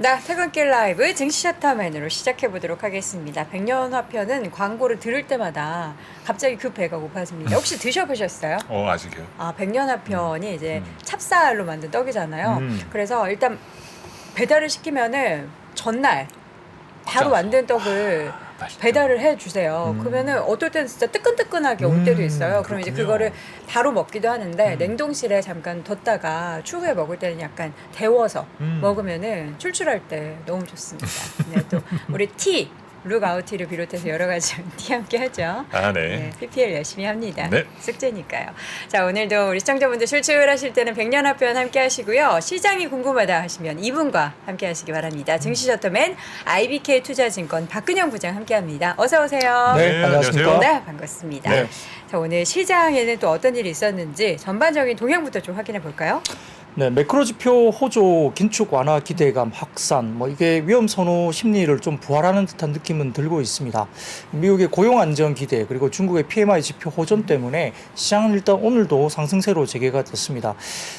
네, 퇴근길 라이브 증시 셔터맨으로 시작해 보도록 하겠습니다. 백년화편은 광고를 들을 때마다 갑자기 그 배가 고파집니다. 혹시 드셔보셨어요? 아직이요. 백년화편이 이제 찹쌀로 만든 떡이잖아요. 그래서 일단 배달을 시키면은 전날 바로 만든 떡을 맛있죠. 배달을 해주세요. 그러면은 어떨 때는 진짜 뜨끈뜨끈하게 올 때도 있어요. 그럼 이제 그렇군요. 그거를 바로 먹기도 하는데 냉동실에 잠깐 뒀다가 추후에 먹을 때는 약간 데워서 먹으면은 출출할 때 너무 좋습니다. 네, 또 우리 티, 룩아웃티를 비롯해서 여러 가지 티 함께 하죠. 네. PPL 열심히 합니다. 네. 숙제니까요. 자, 오늘도 우리 시청자분들 출출하실 때는 백년화편 함께 하시고요. 시장이 궁금하다 하시면 이분과 함께 하시기 바랍니다. 증시셔터맨 IBK 투자증권 박근영 부장 함께 합니다. 어서 오세요. 네, 안녕하세요. 네, 반갑습니다. 네. 자, 오늘 시장에는 또 어떤 일이 있었는지 전반적인 동향부터 좀 확인해 볼까요? 네, 매크로 지표 호조 긴축 완화 기대감 확산, 이게 위험 선호 심리를 좀 부활하는 듯한 느낌은 들고 있습니다. 미국의 고용 안정 기대 그리고 중국의 PMI 지표 호전 때문에 시장은 일단 오늘도 상승세로 재개가 됐습니다.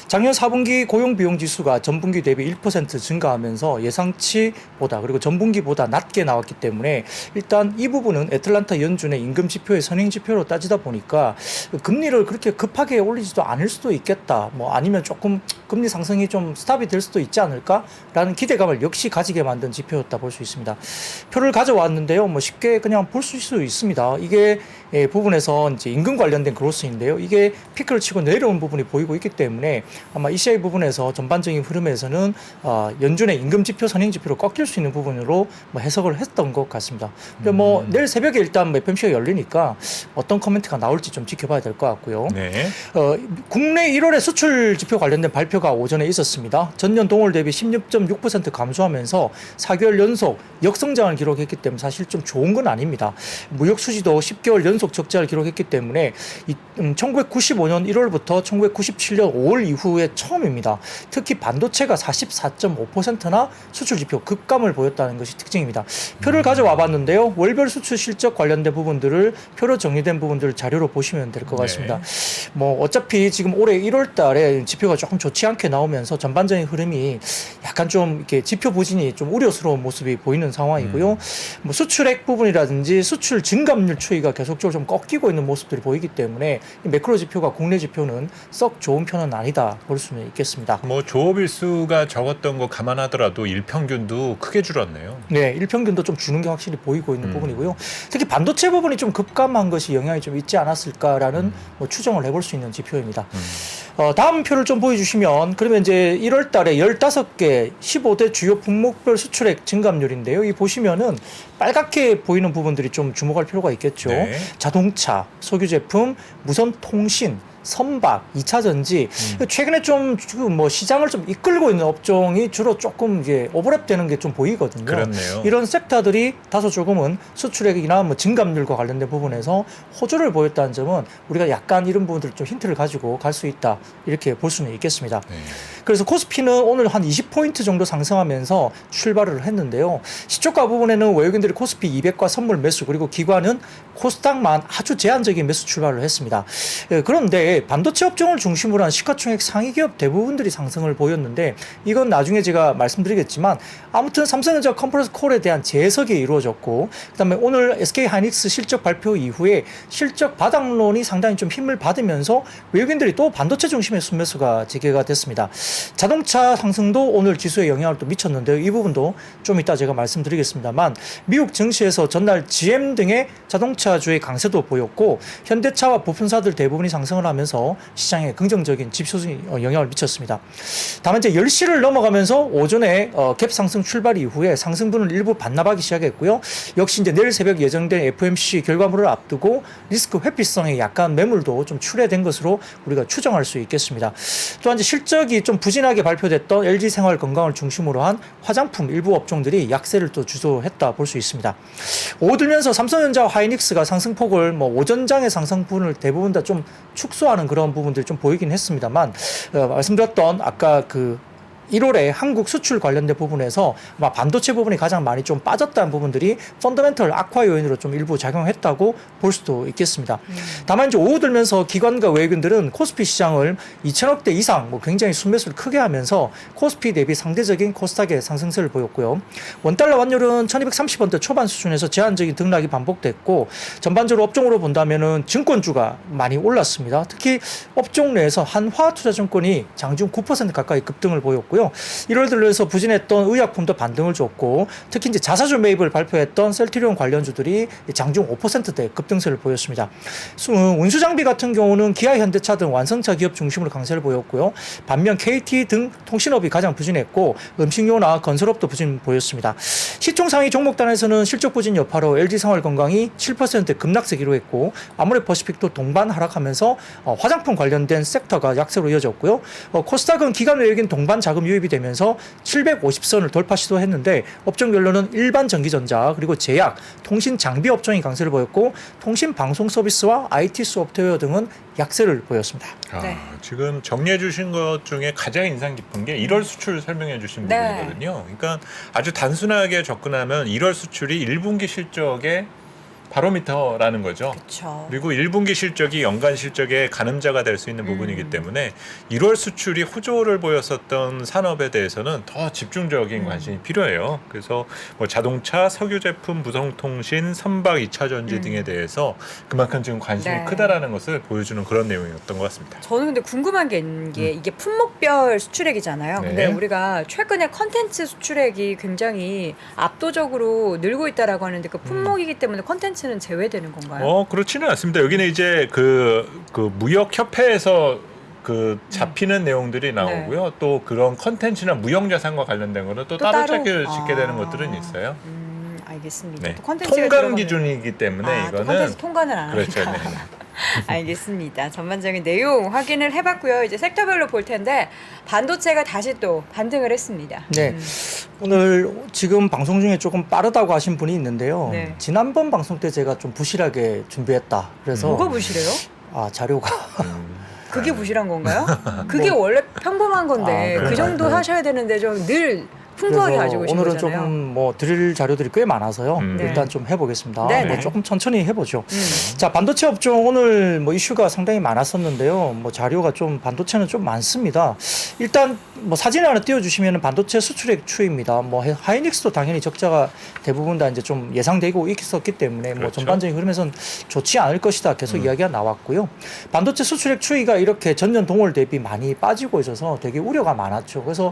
작년 4분기 고용 비용 지수가 전분기 대비 1% 증가하면서 예상치보다 그리고 전분기보다 낮게 나왔기 때문에 일단 이 부분은 애틀란타 연준의 임금 지표의 선행 지표로 따지다 보니까 금리를 그렇게 급하게 올리지도 않을 수도 있겠다. 아니면 조금 금리 상승이 좀 스탑이 될 수도 있지 않을까라는 기대감을 역시 가지게 만든 지표였다 볼 수 있습니다. 표를 가져왔는데요. 쉽게 그냥 볼 수 있습니다. 이게 부분에서 이제 임금 관련된 그로스인데요. 이게 피크를 치고 내려온 부분이 보이고 있기 때문에 아마 이 시의 부분에서 전반적인 흐름에서는 연준의 임금 지표 선행 지표로 꺾일 수 있는 부분으로 해석을 했던 것 같습니다. 근데 내일 새벽에 일단 FOMC가 열리니까 어떤 코멘트가 나올지 좀 지켜봐야 될 것 같고요. 네. 국내 1월의 수출 지표 관련된 발표가 오전에 있었습니다. 전년 동월 대비 16.6% 감소하면서 4개월 연속 역성장을 기록했기 때문에 사실 좀 좋은 건 아닙니다. 무역 수지도 10개월 연속 적자를 기록했기 때문에 1995년 1월부터 1997년 5월 이후에 처음입니다. 특히 반도체가 44.5%나 수출 지표 급감을 보였다는 것이 특징입니다. 표를 가져와 봤는데요. 월별 수출 실적 관련된 부분들을 표로 정리된 부분들을 자료로 보시면 될 것 같습니다. 어차피 지금 올해 1월 달에 지표가 조금 좋지 않게 나오면서 전반적인 흐름이 약간 좀 이렇게 지표 부진이 좀 우려스러운 모습이 보이는 상황이고요. 수출액 부분이라든지 수출 증감률 추이가 계속적으로 좀 꺾이고 있는 모습들이 보이기 때문에 매크로 지표가 국내 지표는 썩 좋은 편은 아니다 볼 수는 있겠습니다. 조업일수가 적었던 거 감안하더라도 일평균도 크게 줄었네요. 네, 일평균도 좀 주는 게 확실히 보이고 있는 부분이고요. 특히 반도체 부분이 좀 급감한 것이 영향이 좀 있지 않았을까라는 추정을 해볼 수 있는 지표입니다. 다음 표를 좀 보여주시면 그러면 이제 1월 달에 15개 15대 주요 품목별 수출액 증감률인데요. 이 보시면은 빨갛게 보이는 부분들이 좀 주목할 필요가 있겠죠. 네. 자동차, 석유 제품, 무선 통신, 선박, 2차 전지 최근에 좀 시장을 좀 이끌고 있는 업종이 주로 조금 이제 오버랩되는 게 좀 보이거든요. 그렇네요. 이런 섹터들이 다소 조금은 수출액이나 증감률과 관련된 부분에서 호조를 보였다는 점은 우리가 약간 이런 부분들 좀 힌트를 가지고 갈 수 있다 이렇게 볼 수는 있겠습니다. 네. 그래서 코스피는 오늘 한 20포인트 정도 상승하면서 출발을 했는데요. 시초가 부분에는 외국인들이 코스피 200과 선물 매수 그리고 기관은 코스닥만 아주 제한적인 매수 출발을 했습니다. 그런데 반도체 업종을 중심으로 한 시가총액 상위 기업 대부분들이 상승을 보였는데 이건 나중에 제가 말씀드리겠지만 아무튼 삼성전자 컴프레서 콜에 대한 재해석이 이루어졌고 그다음에 오늘 SK하이닉스 실적 발표 이후에 실적 바닥론이 상당히 좀 힘을 받으면서 외국인들이 또 반도체 중심의 순매수가 재개가 됐습니다. 자동차 상승도 오늘 지수에 영향을 또 미쳤는데요. 이 부분도 좀 이따 제가 말씀드리겠습니다만 미국 증시에서 전날 GM 등의 자동차주의 강세도 보였고 현대차와 부품사들 대부분이 상승을 하면서 시장에 긍정적인 지표적인 영향을 미쳤습니다. 다만 이제 10시를 넘어가면서 오전에 갭 상승 출발 이후에 상승분을 일부 반납하기 시작했고요. 역시 이제 내일 새벽 예정된 FOMC 결과물을 앞두고 리스크 회피성에 약간 매물도 좀 출회된 것으로 우리가 추정할 수 있겠습니다. 또한 이제 실적이 좀 부진하게 발표됐던 LG생활건강을 중심으로 한 화장품 일부 업종들이 약세를 또 주도했다 볼 수 있습니다. 오후 들면서 삼성전자와 하이닉스가 상승폭을 오전장의 상승분을 대부분 다 좀 축소하는 그런 부분들이 좀 보이긴 했습니다만 말씀드렸던 아까 그 1월에 한국 수출 관련된 부분에서 아마 반도체 부분이 가장 많이 좀 빠졌다는 부분들이 펀더멘털 악화 요인으로 좀 일부 작용했다고 볼 수도 있겠습니다. 다만 이제 오후 들면서 기관과 외국인들은 코스피 시장을 2천억대 이상 뭐 굉장히 순매수를 크게 하면서 코스피 대비 상대적인 코스닥의 상승세를 보였고요. 원달러 환율은 1230원대 초반 수준에서 제한적인 등락이 반복됐고 전반적으로 업종으로 본다면은 증권주가 많이 올랐습니다. 특히 업종 내에서 한화투자증권이 장중 9% 가까이 급등을 보였고요. 1월 들어서 부진했던 의약품도 반등을 줬고 특히 이제 자사주 매입을 발표했던 셀트리온 관련주들이 장중 5%대 급등세를 보였습니다. 운수장비 같은 경우는 기아, 현대차 등 완성차 기업 중심으로 강세를 보였고요. 반면 KT 등 통신업이 가장 부진했고 음식료나 건설업도 부진 보였습니다. 시총 상위 종목단에서는 실적 부진 여파로 LG생활건강이 7% 급락세 기록했고 아모레퍼시픽도 동반 하락하면서 화장품 관련된 섹터가 약세로 이어졌고요. 코스닥은 기관 외국인 동반 자금 유입이 되면서 750선을 돌파 시도했는데 업종별로는 일반 전기전자 그리고 제약, 통신 장비 업종이 강세를 보였고 통신 방송 서비스와 IT 소프트웨어 등은 약세를 보였습니다. 네. 지금 정리해 주신 것 중에 가장 인상 깊은 게 1월 수출 설명해 주신 네. 부분이거든요. 그러니까 아주 단순하게 접근하면 1월 수출이 1분기 실적의 바로미터라는 거죠. 그렇죠. 그리고 1분기 실적이 연간 실적의 가늠자가 될 수 있는 부분이기 때문에 1월 수출이 호조를 보였었던 산업에 대해서는 더 집중적인 관심이 필요해요. 그래서 뭐 자동차, 석유 제품, 무선통신, 선박, 2차 전지 등에 대해서 그만큼 지금 관심이 네. 크다라는 것을 보여주는 그런 내용이었던 것 같습니다. 저는 근데 궁금한 게 있는 게 이게 품목별 수출액이잖아요. 네. 근데 우리가 최근에 컨텐츠 수출액이 굉장히 압도적으로 늘고 있다라고 하는데 그 품목이기 때문에 컨텐츠는 제외되는 건가요? 그렇지는 않습니다. 여기는 이제 그 무역협회에서 그 잡히는 내용들이 나오고요. 또 그런 컨텐츠나 무형자산과 관련된 거는 또 따로 찾게 되는 것들은 있어요. 알겠습니다. 네. 또 컨텐츠가 통관 들어가면- 기준이기 때문에 또 이거는 컨텐츠 통관을 안 그렇죠. 하니까. 네. 알겠습니다. 전반적인 내용 확인을 해봤고요. 이제 섹터별로 볼 텐데 반도체가 다시 또 반등을 했습니다. 네. 오늘 지금 방송 중에 조금 빠르다고 하신 분이 있는데요. 네. 지난번 방송 때 제가 좀 부실하게 준비했다. 그래서 뭐가 부실해요? 자료가 그게 부실한 건가요? 그게 원래 평범한 건데 그래요? 그 정도 네. 하셔야 되는데 좀 늘 풍부하게 그래서 가지고 오신 오늘은 거잖아요. 조금 뭐 드릴 자료들이 꽤 많아서요. 네. 일단 좀 해보겠습니다. 네, 뭐 네. 조금 천천히 해보죠. 자, 반도체 업종 오늘 뭐 이슈가 상당히 많았었는데요. 뭐 자료가 좀 반도체는 좀 많습니다. 일단 뭐 사진을 하나 띄워주시면 반도체 수출액 추이입니다. 뭐 하이닉스도 당연히 적자가 대부분 다 이제 좀 예상되고 있었기 때문에 뭐 그렇죠. 전반적인 흐름에서는 좋지 않을 것이다 계속 이야기가 나왔고요. 반도체 수출액 추이가 이렇게 전년 동월 대비 많이 빠지고 있어서 되게 우려가 많았죠. 그래서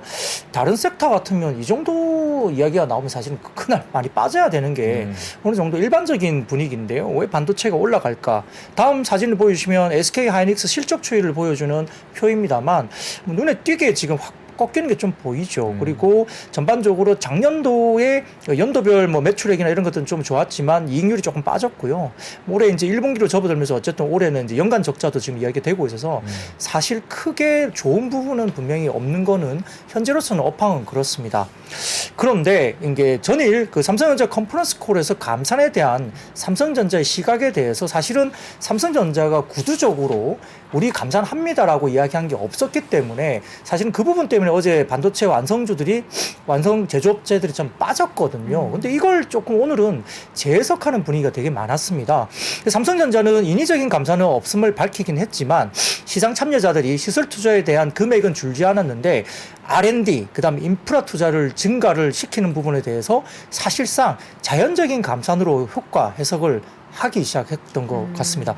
다른 섹터 같으면 이 정도 이야기가 나오면 사실은 그날 많이 빠져야 되는 게 어느 정도 일반적인 분위기인데요. 왜 반도체가 올라갈까? 다음 사진을 보여주시면 SK 하이닉스 실적 추이를 보여주는 표입니다만 눈에 띄게 지금 확 꺾이는 게 좀 보이죠. 그리고 전반적으로 작년도에 연도별 뭐 매출액이나 이런 것들은 좀 좋았지만 이익률이 조금 빠졌고요. 올해 이제 1분기로 접어들면서 어쨌든 올해는 이제 연간 적자도 지금 이야기되고 있어서 사실 크게 좋은 부분은 분명히 없는 거는 현재로서는 업황은 그렇습니다. 그런데 이게 전일 그 삼성전자 컨퍼런스 콜에서 감산에 대한 삼성전자의 시각에 대해서 사실은 삼성전자가 구두적으로 우리 감산합니다라고 이야기한 게 없었기 때문에 사실은 그 부분 때문에 어제 반도체 완성 제조업체들이 좀 빠졌거든요. 근데 이걸 조금 오늘은 재해석하는 분위기가 되게 많았습니다. 삼성전자는 인위적인 감산은 없음을 밝히긴 했지만 시장 참여자들이 시설 투자에 대한 금액은 줄지 않았는데 R&D, 그다음 인프라 투자를 증가를 시키는 부분에 대해서 사실상 자연적인 감산으로 효과 해석을 하기 시작했던 것 같습니다.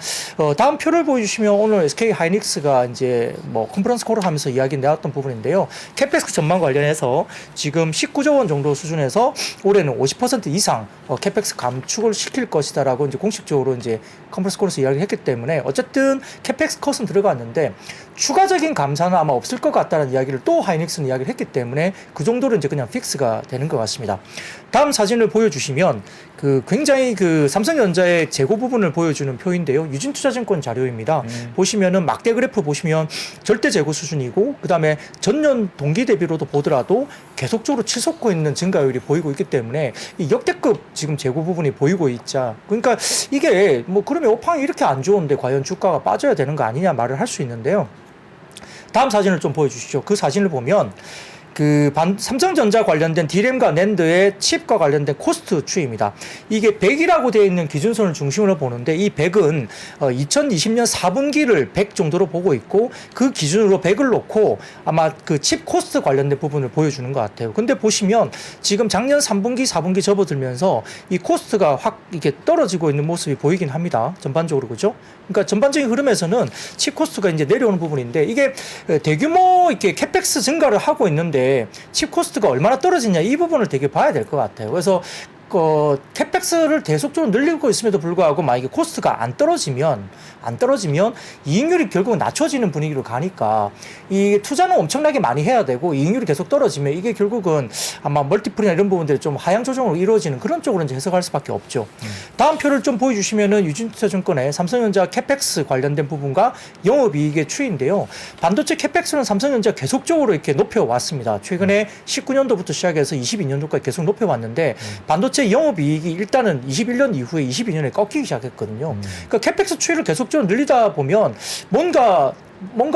다음 표를 보여주시면 오늘 SK 하이닉스가 이제 뭐 컨퍼런스 콜을 하면서 이야기 내왔던 부분인데요. 캐펙스 전망 관련해서 지금 19조 원 정도 수준에서 올해는 50% 이상 캐펙스 감축을 시킬 것이다라고 이제 공식적으로 이제 컨퍼런스 콜에서 이야기를 했기 때문에 어쨌든 캐펙스 컷은 들어갔는데 추가적인 감사는 아마 없을 것 같다는 이야기를 또 하이닉스는 이야기를 했기 때문에 그 정도로 이제 그냥 픽스가 되는 것 같습니다. 다음 사진을 보여주시면 그 굉장히 그 삼성전자의 재고 부분을 보여주는 표인데요. 유진투자증권 자료입니다. 보시면은 막대 그래프 보시면 절대 재고 수준이고 그다음에 전년 동기 대비로도 보더라도 계속적으로 치솟고 있는 증가율이 보이고 있기 때문에 이 역대급 지금 재고 부분이 보이고 있자. 그러니까 이게 뭐 그러면 업황이 이렇게 안 좋은데 과연 주가가 빠져야 되는 거 아니냐 말을 할 수 있는데요. 다음 사진을 좀 보여주시죠. 그 사진을 보면 삼성전자 관련된 D램과 낸드의 칩과 관련된 코스트 추이입니다. 이게 100이라고 되어 있는 기준선을 중심으로 보는데 이 100은 2020년 4분기를 100 정도로 보고 있고 그 기준으로 100을 놓고 아마 그 칩 코스트 관련된 부분을 보여주는 것 같아요. 근데 보시면 지금 작년 3분기, 4분기 접어들면서 이 코스트가 확 이렇게 떨어지고 있는 모습이 보이긴 합니다. 전반적으로 그죠? 그러니까 전반적인 흐름에서는 칩 코스트가 이제 내려오는 부분인데 이게 대규모 이렇게 캐펙스 증가를 하고 있는데 칩 코스트가 얼마나 떨어지냐 이 부분을 되게 봐야 될 것 같아요. 그래서 캐펙스를 계속적으로 늘리고 있음에도 불구하고 만약에 코스트가 안 떨어지면 이익률이 결국은 낮춰지는 분위기로 가니까 이 투자는 엄청나게 많이 해야 되고 이익률이 계속 떨어지면 이게 결국은 아마 멀티플이나 이런 부분들이 좀 하향 조정으로 이루어지는 그런 쪽으로 이제 해석할 수밖에 없죠. 다음 표를 좀 보여주시면은 유진투자증권의 삼성전자 캐펙스 관련된 부분과 영업이익의 추이인데요. 반도체 캐펙스는 삼성전자 계속적으로 이렇게 높여왔습니다. 최근에 19년도부터 시작해서 22년도까지 계속 높여왔는데 반도체 영업이익이 일단은 21년 이후에 22년에 꺾이기 시작했거든요. 그러니까 캐펙스 추이를 계속적으로 늘리다 보면 뭔가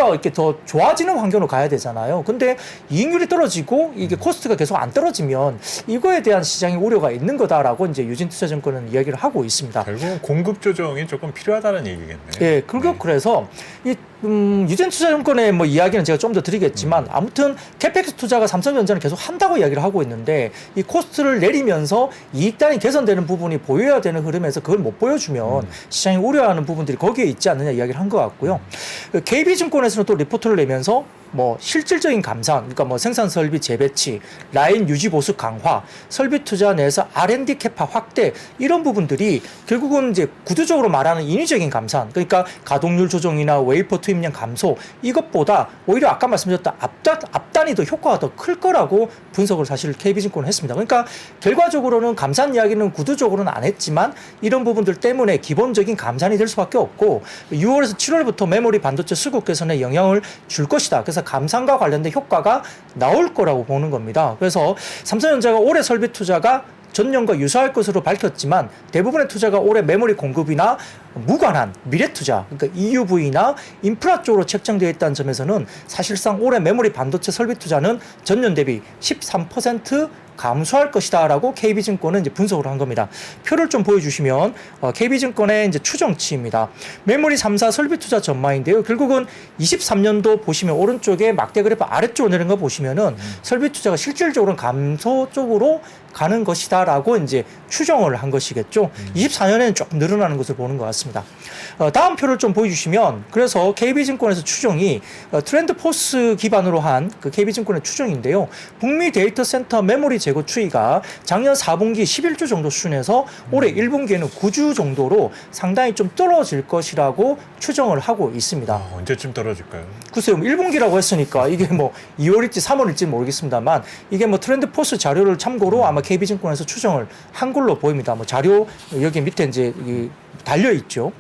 이렇게 더 좋아지는 환경으로 가야 되잖아요. 근데 이익률이 떨어지고 이게 코스트가 계속 안 떨어지면 이거에 대한 시장의 우려가 있는 거다라고 이제 유진투자증권은 이야기를 하고 있습니다. 결국은 공급 조정이 조금 필요하다는 얘기겠네요. 예, 그래서 이 유진투자증권의 뭐 이야기는 제가 좀 더 드리겠지만 아무튼 캐펙스 투자가 삼성전자는 계속 한다고 이야기를 하고 있는데 이 코스트를 내리면서 이익단이 개선되는 부분이 보여야 되는 흐름에서 그걸 못 보여주면 시장이 우려하는 부분들이 거기에 있지 않느냐 이야기를 한 것 같고요. KB증권에서는 또 리포트를 내면서 뭐 실질적인 감산, 그러니까 뭐 생산 설비 재배치, 라인 유지 보수 강화, 설비 투자 내에서 R&D 캐파 확대 이런 부분들이 결국은 이제 구조적으로 말하는 인위적인 감산, 그러니까 가동률 조정이나 웨이퍼 투입량 감소 이것보다 오히려 아까 말씀드렸던 앞단이 더 효과가 더 클 거라고 분석을 사실 KB증권은 했습니다. 그러니까 결과적으로는 감산 이야기는 구조적으로는 안 했지만 이런 부분들 때문에 기본적인 감산이 될 수밖에 없고 6월에서 7월부터 메모리 반도체 수급 개선에 영향을 줄 것이다. 그래서 감산과 관련된 효과가 나올 거라고 보는 겁니다. 그래서 삼성전자가 올해 설비 투자가 전년과 유사할 것으로 밝혔지만 대부분의 투자가 올해 메모리 공급이나 무관한 미래 투자, 그러니까 EUV나 인프라 쪽으로 책정되어 있다는 점에서는 사실상 올해 메모리 반도체 설비 투자는 전년 대비 13% 감소할 것이다라고 KB증권은 이제 분석을 한 겁니다. 표를 좀 보여주시면 KB증권의 이제 추정치입니다. 메모리 3사 설비 투자 전망인데요. 결국은 23년도 보시면 오른쪽에 막대 그래프 아래쪽으로 내린 거 보시면은 설비 투자가 실질적으로는 감소 쪽으로 가는 것이다라고 이제 추정을 한 것이겠죠. 24년에는 조금 늘어나는 것을 보는 것 같습니다. 다음 표를 좀 보여주시면 그래서 KB증권에서 추정이 트렌드 포스 기반으로 한 그 KB증권의 추정인데요. 북미 데이터 센터 메모리 재고 추이가 작년 4분기 11주 정도 수준에서 올해 1분기에는 9주 정도로 상당히 좀 떨어질 것이라고 추정을 하고 있습니다. 언제쯤 떨어질까요? 글쎄요, 1분기라고 했으니까 이게 뭐 2월일지 3월일지 모르겠습니다만 이게 뭐 트렌드 포스 자료를 참고로 아마 KB증권에서 추정을 한 걸로 보입니다. 뭐 자료 여기 밑에 이제 달려 있죠.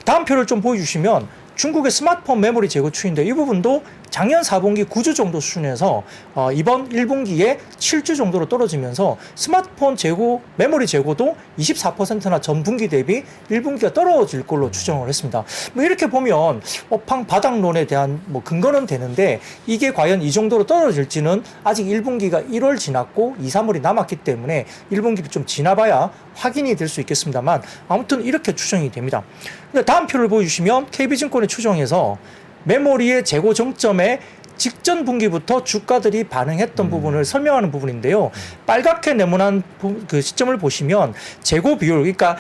다음 표를 좀 보여주시면 중국의 스마트폰 메모리 재고 추이인데 이 부분도 작년 4분기 9주 정도 수준에서 이번 1분기에 7주 정도로 떨어지면서 스마트폰 재고, 메모리 재고도 24%나 전분기 대비 1분기가 떨어질 걸로 추정을 했습니다. 뭐 이렇게 보면 업황 바닥론에 대한 뭐 근거는 되는데 이게 과연 이 정도로 떨어질지는 아직 1분기가 1월 지났고 2, 3월이 남았기 때문에 1분기를 좀 지나봐야 확인이 될 수 있겠습니다만 아무튼 이렇게 추정이 됩니다. 근데 다음 표를 보여주시면 KB증권의 추정에서 메모리의 재고 정점에 직전 분기부터 주가들이 반응했던 부분을 설명하는 부분인데요. 빨갛게 네모난 그 시점을 보시면 재고 비율, 그러니까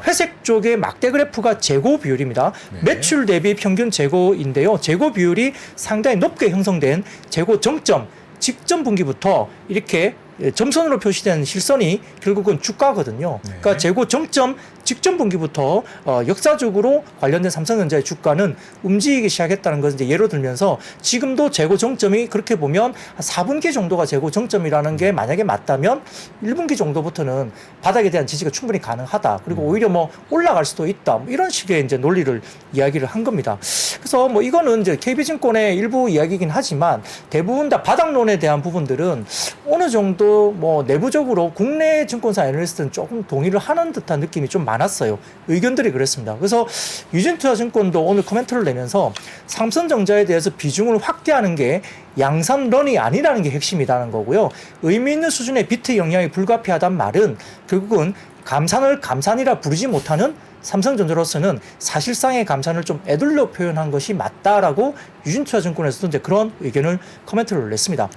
회색 쪽의 막대 그래프가 재고 비율입니다. 네. 매출 대비 평균 재고인데요. 재고 비율이 상당히 높게 형성된 재고 정점, 직전 분기부터 이렇게 점선으로 표시된 실선이 결국은 주가거든요. 네. 그러니까 재고 정점 직전 분기부터 역사적으로 관련된 삼성전자의 주가는 움직이기 시작했다는 것을 이제 예로 들면서 지금도 재고 정점이 그렇게 보면 4분기 정도가 재고 정점이라는 게 만약에 맞다면 1분기 정도부터는 바닥에 대한 지지가 충분히 가능하다. 그리고 오히려 뭐 올라갈 수도 있다. 뭐 이런 식의 이제 논리를 이야기를 한 겁니다. 그래서 뭐 이거는 이제 KB증권의 일부 이야기이긴 하지만 대부분 다 바닥론에 대한 부분들은 어느 정도 뭐 내부적으로 국내 증권사 애널리스트는 조금 동의를 하는 듯한 느낌이 좀 많이 많았어요. 의견들이 그랬습니다. 그래서 유진투자증권도 오늘 코멘트를 내면서 삼성전자에 대해서 비중을 확대하는 게 양산런이 아니라는 게 핵심이라는 거고요. 의미 있는 수준의 비트 영향이 불가피하단 말은 결국은 감산을 감산이라 부르지 못하는 삼성전자로서는 사실상의 감산을 좀 애둘러 표현한 것이 맞다라고 유진투자증권에서도 이제 그런 의견을 코멘트를 냈습니다.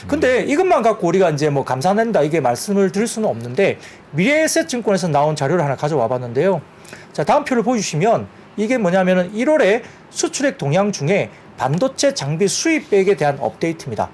근데 이것만 갖고 우리가 이제 뭐 감산한다 이게 말씀을 드릴 수는 없는데 미래에셋증권에서 나온 자료를 하나 가져와 봤는데요. 자, 다음 표를 보여주시면 이게 뭐냐면은 1월에 수출액 동향 중에 반도체 장비 수입액에 대한 업데이트입니다.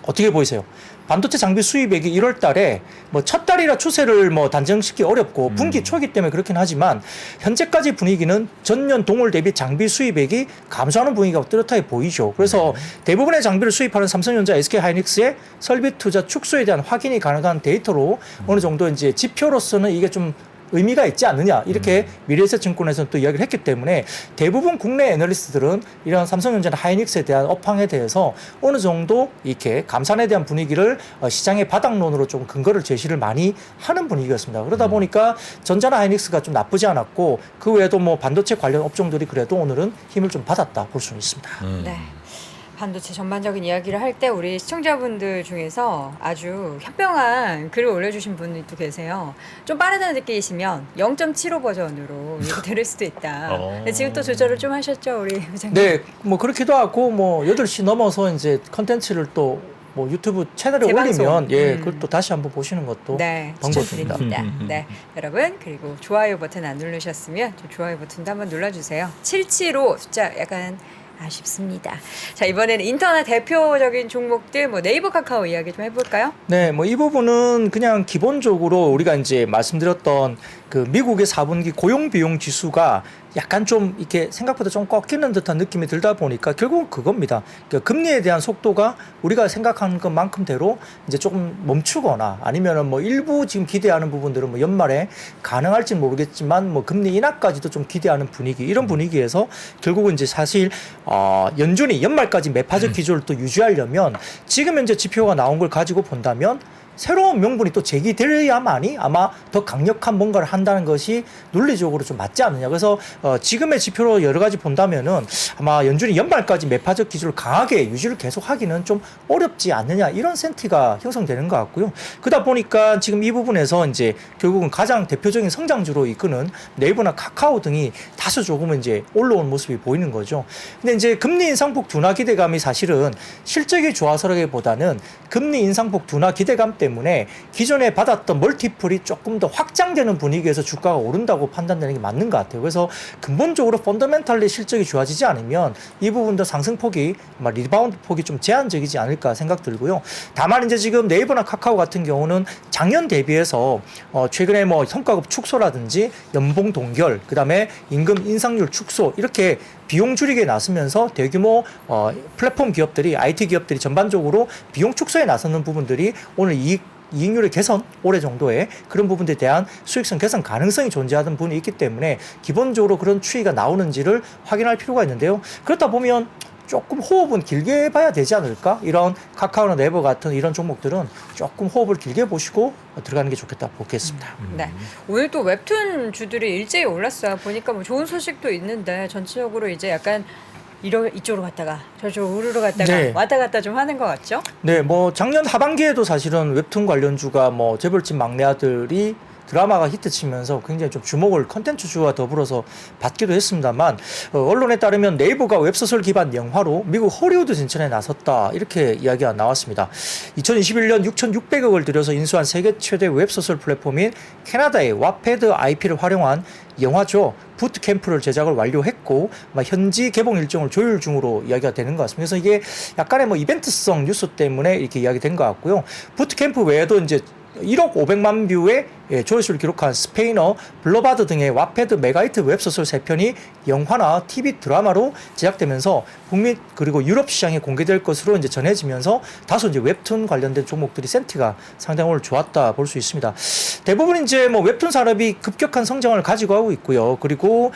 어떻게 보이세요? 반도체 장비 수입액이 1월 달에 뭐 첫 달이라 추세를 뭐 단정짓기 어렵고 분기 초이기 때문에 그렇긴 하지만 현재까지 분위기는 전년 동월 대비 장비 수입액이 감소하는 분위기가 뚜렷하게 보이죠. 그래서 대부분의 장비를 수입하는 삼성전자, SK하이닉스의 설비 투자 축소에 대한 확인이 가능한 데이터로 어느 정도 이제 지표로서는 이게 좀 의미가 있지 않느냐 이렇게 미래에셋증권에서는 또 이야기를 했기 때문에 대부분 국내 애널리스트들은 이런 삼성전자나 하이닉스에 대한 업황에 대해서 어느 정도 이렇게 감산에 대한 분위기를 시장의 바닥론으로 좀 근거를 제시를 많이 하는 분위기였습니다. 그러다 보니까 전자나 하이닉스가 좀 나쁘지 않았고 그 외에도 뭐 반도체 관련 업종들이 그래도 오늘은 힘을 좀 받았다 볼 수는 있습니다. 네. 반도체 전반적인 이야기를 할 때 우리 시청자분들 중에서 아주 현명한 글을 올려주신 분이 또 계세요. 좀 빠르다는 느끼시면 0.75 버전으로 이렇게 들을 수도 있다. 근데 지금 또 조절을 좀 하셨죠, 우리 부장님? 네, 뭐 그렇기도 하고 뭐 8시 넘어서 이제 컨텐츠를 또 뭐 유튜브 채널에 재방송. 올리면 예, 그걸 또 다시 한번 보시는 것도 네, 방법입니다. 추천드립니다. 네, 여러분 그리고 좋아요 버튼 안 누르셨으면 좀 좋아요 버튼도 한번 눌러주세요. 775 숫자 약간 아쉽습니다. 자, 이번에는 인터넷 대표적인 종목들 뭐 네이버 카카오 이야기 좀 해볼까요? 네, 뭐 이 부분은 그냥 기본적으로 우리가 이제 말씀드렸던 그 미국의 4분기 고용 비용 지수가 약간 좀 이렇게 생각보다 좀 꺾이는 듯한 느낌이 들다 보니까 결국은 그겁니다. 그러니까 금리에 대한 속도가 우리가 생각하는 것만큼대로 이제 조금 멈추거나 아니면은 뭐 일부 지금 기대하는 부분들은 뭐 연말에 가능할지 모르겠지만 뭐 금리 인하까지도 좀 기대하는 분위기 이런 분위기에서 결국은 이제 사실 연준이 연말까지 매파적 기조를 또 유지하려면 지금 현재 지표가 나온 걸 가지고 본다면 새로운 명분이 또 제기되어야만이 아마 더 강력한 뭔가를 한다는 것이 논리적으로 좀 맞지 않느냐. 그래서 지금의 지표로 여러 가지 본다면은 아마 연준이 연말까지 매파적 기조를 강하게 유지를 계속하기는 좀 어렵지 않느냐 이런 센티가 형성되는 것 같고요. 그러다 보니까 지금 이 부분에서 이제 결국은 가장 대표적인 성장주로 이끄는 네이버나 카카오 등이 다소 조금은 이제 올라오는 모습이 보이는 거죠. 근데 이제 금리 인상폭 둔화 기대감이 사실은 실적이 좋아서라기보다는 금리 인상폭 둔화 기대감 때문에 기존에 받았던 멀티플이 조금 더 확장되는 분위기에서 주가가 오른다고 판단되는 게 맞는 것 같아요. 그래서 근본적으로 펀더멘탈리 실적이 좋아지지 않으면 이 부분도 상승폭이 아마 리바운드 폭이 좀 제한적이지 않을까 생각 들고요. 다만 이제 지금 네이버나 카카오 같은 경우는 작년 대비해서 최근에 뭐 성과급 축소라든지 연봉 동결, 그다음에 임금 인상률 축소 이렇게 비용 줄이기에 나서면서 대규모 플랫폼 기업들이 IT 기업들이 전반적으로 비용 축소에 나서는 부분들이 오늘 이익률의 개선 올해 정도에 그런 부분들에 대한 수익성 개선 가능성이 존재하는 부분이 있기 때문에 기본적으로 그런 추이가 나오는지를 확인할 필요가 있는데요. 그렇다 보면 조금 호흡은 길게 봐야 되지 않을까? 이런 카카오나 네이버 같은 이런 종목들은 조금 호흡을 길게 보시고 들어가는 게 좋겠다 보겠습니다. 네. 오늘 또 웹툰 주들이 일제히 올랐어요. 보니까 뭐 좋은 소식도 있는데 전체적으로 이제 약간 이쪽으로 갔다가 저쪽으로 우르르 갔다가 네. 왔다 갔다 좀 하는 것 같죠? 네, 뭐 작년 하반기에도 사실은 웹툰 관련주가 뭐 재벌집 막내 아들이 드라마가 히트치면서 굉장히 좀 주목을 컨텐츠주와 더불어서 받기도 했습니다만 언론에 따르면 네이버가 웹소설 기반 영화로 미국 허리우드 진출에 나섰다 이렇게 이야기가 나왔습니다. 2021년 6,600억을 들여서 인수한 세계 최대 웹소설 플랫폼인 캐나다의 와패드 IP를 활용한 영화죠. 부트캠프를 제작을 완료했고 현지 개봉 일정을 조율 중으로 이야기가 되는 것 같습니다. 그래서 이게 약간의 뭐 이벤트성 뉴스 때문에 이렇게 이야기된 것 같고요. 부트캠프 외에도 이제 1억 500만 뷰의 조회수를 기록한 스페인어 블러바드 등의 와패드 메가히트 웹소설 3편이 영화나 TV 드라마로 제작되면서 북미 그리고 유럽 시장에 공개될 것으로 이제 전해지면서 다소 이제 웹툰 관련된 종목들이 센티가 상당히 오늘 좋았다 볼 수 있습니다. 대부분 이제 뭐 웹툰 산업이 급격한 성장을 가지고 하고 있고요. 그리고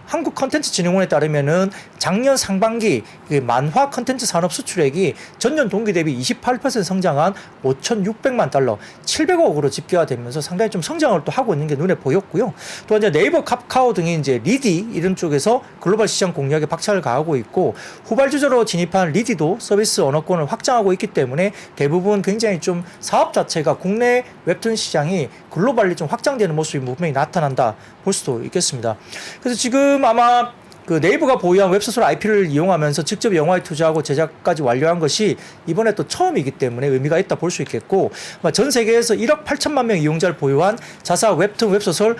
한국컨텐츠진흥원에 따르면은 작년 상반기 만화 컨텐츠 산업 수출액이 전년 동기 대비 28% 성장한 5,600만 달러, 700억으로 집계가 되면서 상당히 좀 성장을 또 하고 있는 게 눈에 보였고요. 또 이제 네이버, 카카오 등이 이제 리디 이런 쪽에서 글로벌 시장 공략에 박차를 가하고 있고 후발주자로 진입한 리디도 서비스 언어권을 확장하고 있기 때문에 대부분 굉장히 좀 사업 자체가 국내 웹툰 시장이 글로벌리 좀 확장되는 모습이 분명히 나타난다 볼 수도 있겠습니다. 그래서 지금 아마 그 네이버가 보유한 웹소설 IP를 이용하면서 직접 영화에 투자하고 제작까지 완료한 것이 이번에 또 처음이기 때문에 의미가 있다 볼 수 있겠고 전 세계에서 1억 8천만 명 이용자를 보유한 자사 웹툰 웹소설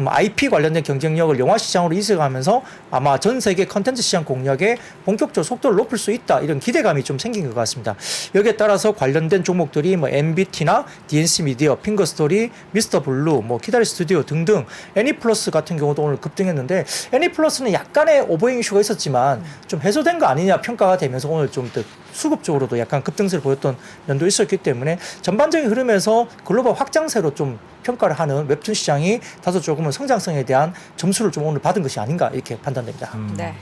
IP 관련된 경쟁력을 영화 시장으로 이식하면서 아마 전 세계 컨텐츠 시장 공략에 본격적으로 속도를 높일 수 있다 이런 기대감이 좀 생긴 것 같습니다. 여기에 따라서 관련된 종목들이 뭐 MBT나 DNC 미디어, 핑거스토리, 미스터 블루, 뭐 키다리 스튜디오 등등 애니플러스 같은 경우도 오늘 급등했는데 애니플러스는 약간 오버행 이슈가 있었지만 좀 해소된 거 아니냐 평가가 되면서 오늘 좀 더 수급적으로도 약간 급등세를 보였던 면도 있었기 때문에 전반적인 흐름에서 글로벌 확장세로 좀 평가를 하는 웹툰 시장이 다소 조금은 성장성에 대한 점수를 좀 오늘 받은 것이 아닌가 이렇게 판단됩니다. 네.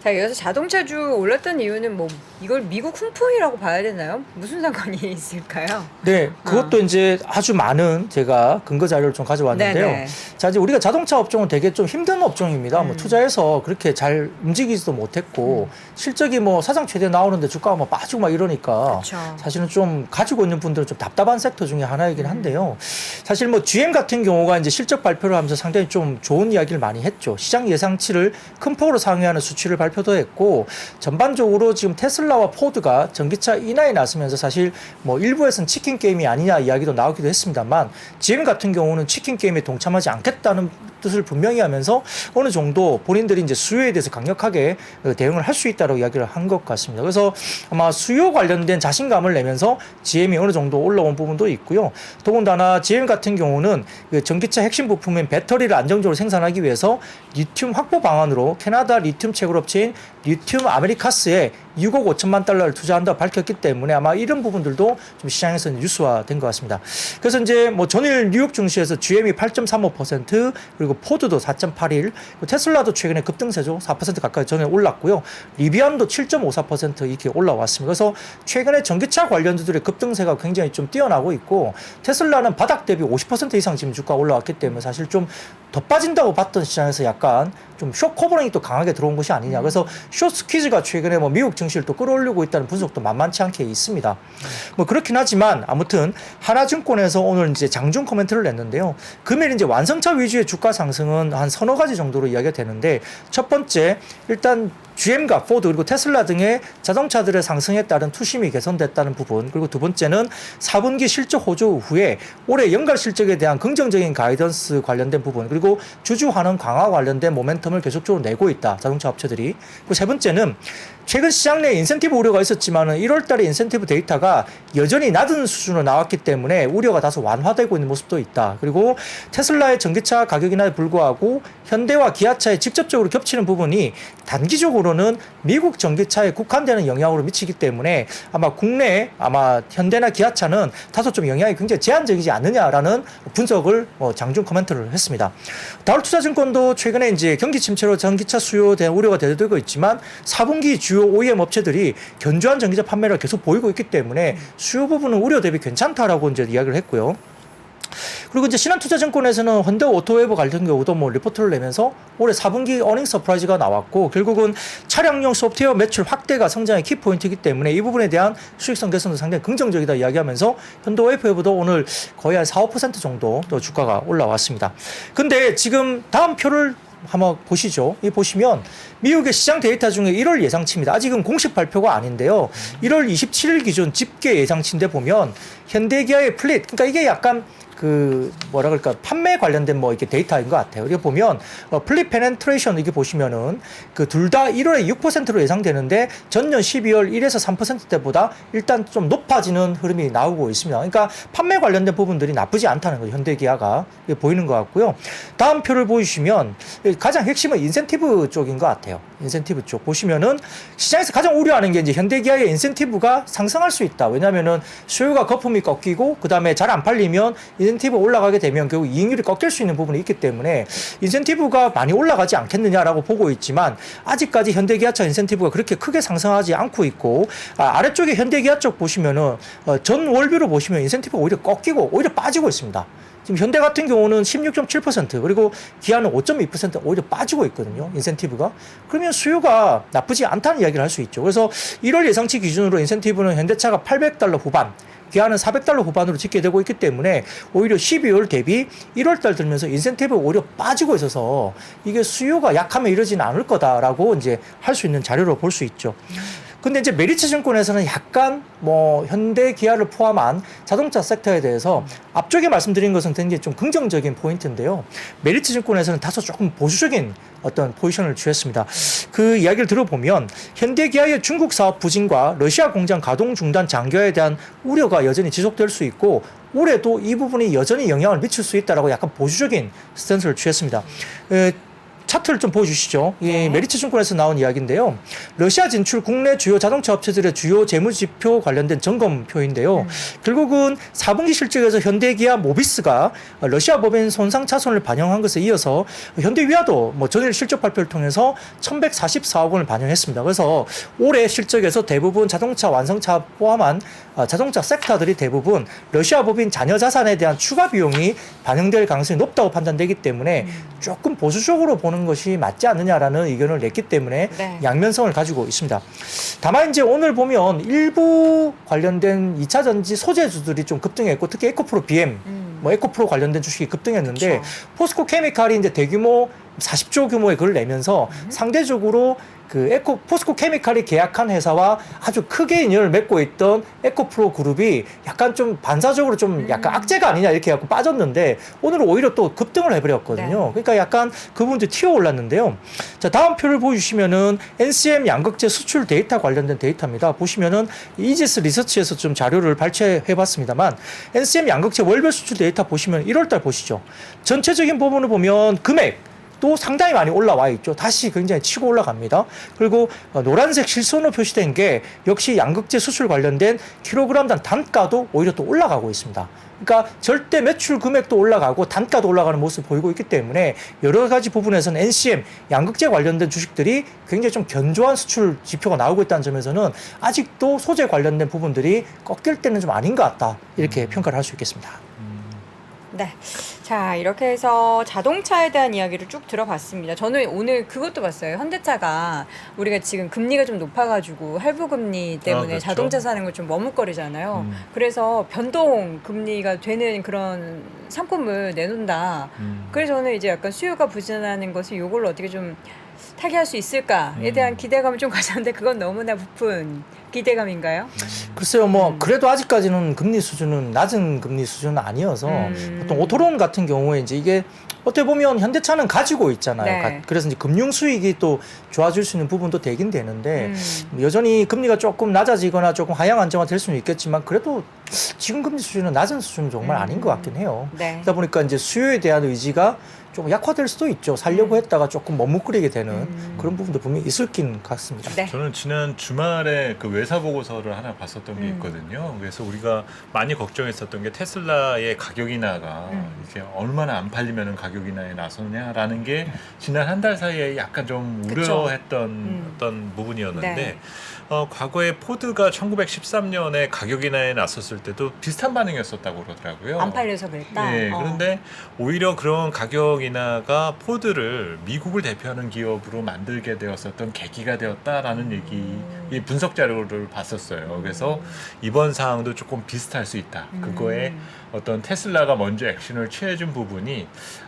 자, 이어서 자동차주 올랐던 이유는 뭐 이걸 미국 훈풍이라고 봐야 되나요? 무슨 상관이 있을까요? 네, 그것도 이제 아주 많은 제가 근거 자료를 좀 가져왔는데요. 네네. 자, 이제 우리가 자동차 업종은 되게 좀 힘든 업종입니다. 뭐 투자해서 그렇게 잘 움직이지도 못했고 실적이 뭐 사상 최대 나오는데 주가가 막 빠지고 막 이러니까 그쵸. 사실은 좀 가지고 있는 분들은 좀 답답한 섹터 중에 하나이긴 한데요. 사실 뭐 GM 같은 경우가 이제 실적 발표를 하면서 상당히 좀 좋은 이야기를 많이 했죠. 시장 예상치를 큰 폭으로 상회하는 수치를 발표도 했고 전반적으로 지금 테슬라와 포드가 전기차 인하에 나서면서 사실 뭐 일부에서는 치킨 게임이 아니냐 이야기도 나오기도 했습니다만 GM 같은 경우는 치킨 게임에 동참하지 않겠다는 뜻을 분명히 하면서 어느 정도 본인들이 이제 수요에 대해서 강력하게 대응을 할 수 있다고 이야기를 한 것 같습니다. 그래서 아마 수요 관련된 자신감을 내면서 GM이 어느 정도 올라온 부분도 있고요. 더군다나 GM 같은 경우는 그 전기차 핵심 부품인 배터리를 안정적으로 생산하기 위해서 리튬 확보 방안으로 캐나다 리튬 채굴업체인 리튬 아메리카스에 6억 5천만 달러를 투자한다고 밝혔기 때문에 아마 이런 부분들도 좀 시장에서 뉴스화된 것 같습니다. 그래서 이제 뭐 전일 뉴욕 증시에서 GM이 8.35% 그리고 포드도 4.81, 테슬라도 최근에 급등세죠. 4% 가까이 전에 올랐고요. 리비안도 7.54% 이렇게 올라왔습니다. 그래서 최근에 전기차 관련주들의 급등세가 굉장히 좀 뛰어나고 있고 테슬라는 바닥 대비 50% 이상 지금 주가가 올라왔기 때문에 사실 좀 더 빠진다고 봤던 시장에서 약간 좀 쇼커버링이 또 강하게 들어온 것이 아니냐. 그래서 숏스퀴즈가 최근에 뭐 미국 증시를 또 끌어올리고 있다는 분석도 만만치 않게 있습니다. 뭐 그렇긴 하지만 아무튼 하나증권에서 오늘 이제 장중 코멘트를 냈는데요. 금일 이제 완성차 위주의 주가 상승은 한 서너 가지 정도로 이야기가 되는데 첫 번째 일단 GM과 포드 그리고 테슬라 등의 자동차들의 상승에 따른 투심이 개선됐다는 부분 그리고 두 번째는 4분기 실적 호조 후에 올해 연간 실적에 대한 긍정적인 가이던스 관련된 부분 그리고 주주 환원 강화 관련된 모멘텀을 계속적으로 내고 있다. 자동차 업체들이. 그리고 세 번째는 최근 시장 내에 인센티브 우려가 있었지만 1월 달에 인센티브 데이터가 여전히 낮은 수준으로 나왔기 때문에 우려가 다소 완화되고 있는 모습도 있다. 그리고 테슬라의 전기차 가격이나 불구하고 현대와 기아차에 직접적으로 겹치는 부분이 단기적으로는 미국 전기차에 국한되는 영향으로 미치기 때문에 아마 국내 아마 현대나 기아차는 다소 좀 영향이 굉장히 제한적이지 않느냐라는 분석을 장중 코멘트를 했습니다. 다울투자증권도 최근에 이제 경기 침체로 전기차 수요에 대한 우려가 대두되고 있지만 4분기 주요 OEM 업체들이 견조한 전기차 판매를 계속 보이고 있기 때문에 수요 부분은 우려 대비 괜찮다라고 이제 이야기를 했고요. 그리고 이제 신한투자증권에서는 현대 오토웨이버 관련 경우도 뭐 리포트를 내면서 올해 4분기 어닝 서프라이즈가 나왔고 결국은 차량용 소프트웨어 매출 확대가 성장의 키포인트이기 때문에 이 부분에 대한 수익성 개선도 상당히 긍정적이다 이야기하면서 현대오토웨이버도 오늘 거의 한 4~5% 정도 또 주가가 올라왔습니다. 근데 지금 다음 표를 한번 보시죠. 이 보시면 미국의 시장 데이터 중에 1월 예상치입니다. 아직은 공식 발표가 아닌데요. 1월 27일 기준 집계 예상치인데 보면 현대기아의 플릿, 그러니까 이게 약간 그 뭐라 그럴까 판매 관련된 뭐 이렇게 데이터인 것 같아요. 이게 보면 플립 페네트레이션 이게 보시면은 그 둘 다 1월에 6%로 예상되는데 전년 12월 1에서 3%대보다 일단 좀 높아지는 흐름이 나오고 있습니다. 그러니까 판매 관련된 부분들이 나쁘지 않다는 거죠. 현대기아가 이게 보이는 것 같고요. 다음 표를 보시면 가장 핵심은 인센티브 쪽인 것 같아요. 인센티브 쪽 보시면은 시장에서 가장 우려하는 게 이제 현대기아의 인센티브가 상승할 수 있다. 왜냐하면은 수요가 거품이 꺾이고 그 다음에 잘 안 팔리면 인센티브가 올라가게 되면 결국 이익률이 꺾일 수 있는 부분이 있기 때문에 인센티브가 많이 올라가지 않겠느냐라고 보고 있지만 아직까지 현대기아차 인센티브가 그렇게 크게 상승하지 않고 있고 아래쪽에 현대기아 쪽 보시면은 전 월뷰로 보시면 인센티브가 오히려 꺾이고 오히려 빠지고 있습니다. 지금 현대 같은 경우는 16.7% 그리고 기아는 5.2% 오히려 빠지고 있거든요. 인센티브가. 그러면 수요가 나쁘지 않다는 이야기를 할 수 있죠. 그래서 1월 예상치 기준으로 인센티브는 현대차가 $800 후반, 기아는 $400 후반으로 집계 되고 있기 때문에 오히려 12월 대비 1월 달 들면서 인센티브가 오히려 빠지고 있어서 이게 수요가 약하면 이러지는 않을 거다라고 이제 할 수 있는 자료로 볼 수 있죠. 근데 이제 메리츠 증권에서는 약간 뭐 현대 기아를 포함한 자동차 섹터에 대해서 앞쪽에 말씀드린 것은 굉장히 좀 긍정적인 포인트인데요. 메리츠 증권에서는 다소 조금 보수적인 어떤 포지션을 취했습니다. 그 이야기를 들어보면 현대 기아의 중국 사업 부진과 러시아 공장 가동 중단 장기화에 대한 우려가 여전히 지속될 수 있고 올해도 이 부분이 여전히 영향을 미칠 수 있다라고 약간 보수적인 스탠스를 취했습니다. 차트를 좀 보여주시죠. 이 메리츠 증권에서 나온 이야기인데요. 러시아 진출 국내 주요 자동차 업체들의 주요 재무지표 관련된 점검표인데요. 결국은 4분기 실적에서 현대기아 모비스가 러시아 법인 손상 차손을 반영한 것에 이어서 현대위아도 뭐 전일 실적 발표를 통해서 1,144억 원을 반영했습니다. 그래서 올해 실적에서 대부분 자동차 완성차 포함한 자동차 섹터들이 대부분 러시아 법인 잔여 자산에 대한 추가 비용이 반영될 가능성이 높다고 판단되기 때문에 조금 보수적으로 보는 것이 맞지 않느냐라는 의견을 냈기 때문에 네. 양면성을 가지고 있습니다. 다만 이제 오늘 보면 일부 관련된 2차 전지 소재주들이 좀 급등했고 특히 에코프로 BM, 뭐 에코프로 관련된 주식이 급등했는데 그쵸. 포스코 케미칼이 이제 대규모 40조 규모의 글을 내면서 상대적으로 그 포스코 케미칼이 계약한 회사와 아주 크게 인연을 맺고 있던 에코프로 그룹이 약간 좀 반사적으로 좀 약간 악재가 아니냐 이렇게 해갖고 빠졌는데 오늘은 오히려 또 급등을 해버렸거든요. 네. 그러니까 약간 그 부분들이 튀어 올랐는데요. 자, 다음 표를 보여주시면은 NCM 양극재 수출 데이터 관련된 데이터입니다. 보시면은 이지스 리서치에서 좀 자료를 발췌해봤습니다만 NCM 양극재 월별 수출 데이터 보시면 1월달 보시죠. 전체적인 부분을 보면 금액 또 상당히 많이 올라와 있죠. 다시 굉장히 치고 올라갑니다. 그리고 노란색 실선으로 표시된 게 역시 양극재 수출 관련된 킬로그램당 단가도 오히려 또 올라가고 있습니다. 그러니까 절대 매출 금액도 올라가고 단가도 올라가는 모습을 보이고 있기 때문에 여러 가지 부분에서는 NCM 양극재 관련된 주식들이 굉장히 좀 견조한 수출 지표가 나오고 있다는 점에서는 아직도 소재 관련된 부분들이 꺾일 때는 좀 아닌 것 같다. 이렇게 평가를 할 수 있겠습니다. 네. 자, 이렇게 해서 자동차에 대한 이야기를 쭉 들어봤습니다. 저는 오늘 그것도 봤어요. 현대차가 우리가 지금 금리가 좀 높아가지고 할부 금리 때문에 그렇죠. 자동차 사는 걸 좀 머뭇거리잖아요. 그래서 변동 금리가 되는 그런 상품을 내놓는다. 그래서 저는 이제 약간 수요가 부진하는 것을 이걸로 어떻게 좀 타개할 수 있을까에 대한 기대감을 좀 가졌는데 그건 너무나 부푼 기대감인가요? 글쎄요, 뭐 그래도 아직까지는 금리 수준은 낮은 금리 수준은 아니어서 보통 오토론 같은 경우에 이제 이게 어떻게 보면 현대차는 가지고 있잖아요. 네. 그래서 이제 금융 수익이 또 좋아질 수 있는 부분도 되긴 되는데 여전히 금리가 조금 낮아지거나 조금 하향 안정화될 수는 있겠지만 그래도 지금 금리 수준은 낮은 수준은 정말 아닌 것 같긴 해요. 네. 그러다 보니까 이제 수요에 대한 의지가 좀 약화될 수도 있죠. 살려고 했다가 조금 머뭇거리게 되는 그런 부분도 분명히 있을 긴 같습니다. 네. 저는 지난 주말에 그 외사 보고서를 하나 봤었던 게 있거든요. 그래서 우리가 많이 걱정했었던 게 테슬라의 가격 인하가 이게 얼마나 안 팔리면 가격 인하에 나서냐라는 게 지난 한 달 사이에 약간 좀 그쵸. 우려했던 어떤 부분이었는데 네. 과거에 포드가 1913년에 가격 인하에 나섰을 때도 비슷한 반응이었었다고 그러더라고요. 안 팔려서 그랬다. 네, 그런데 오히려 그런 가격 인하가 포드를 미국을 대표하는 기업으로 만들게 되었었던 계기가 되었다라는 이 분석 자료를 봤었어요. 그래서 이번 상황도 조금 비슷할 수 있다. 그거에 어떤 테슬라가 먼저 액션을 취해준 부분이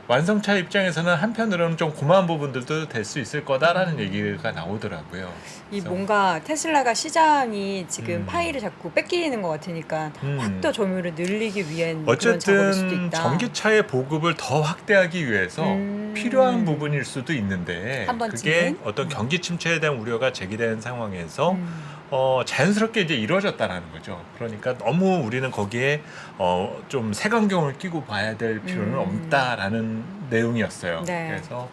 완성차 입장에서는 한편으로는 좀 고마운 부분들도 될 수 있을 거다라는 얘기가 나오더라고요. 이 그래서 뭔가 테슬라가 시장이 지금 파이를 자꾸 뺏기는 것 같으니까 확 더 점유율을 늘리기 위한 그런 작업일 수도 어쨌든 있다. 전기차의 보급을 더 확대하기 위해서 필요한 부분일 수도 있는데 한 번쯤은? 그게 어떤 경기 침체에 대한 우려가 제기된 상황에서 자연스럽게 이제 이루어졌다라는 거죠. 그러니까 너무 우리는 거기에 좀 색안경을 끼고 봐야 될 필요는 없다라는 내용이었어요. 네. 그래서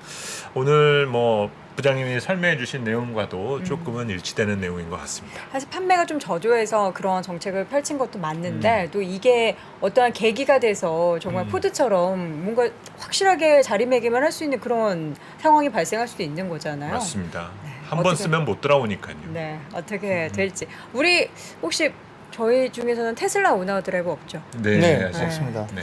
오늘 뭐 부장님이 설명해 주신 내용과도 조금은 일치되는 내용인 것 같습니다. 사실 판매가 좀 저조해서 그런 정책을 펼친 것도 맞는데 또 이게 어떠한 계기가 돼서 정말 포드처럼 뭔가 확실하게 자리매김을 할 수 있는 그런 상황이 발생할 수도 있는 거잖아요. 맞습니다. 네. 한 번 어떻게- 쓰면 못 돌아오니까요. 네, 어떻게 될지. 우리 혹시 저희 중에서는 테슬라 오너 드라이버 없죠? 네, 네, 아직- 없습니다. 네.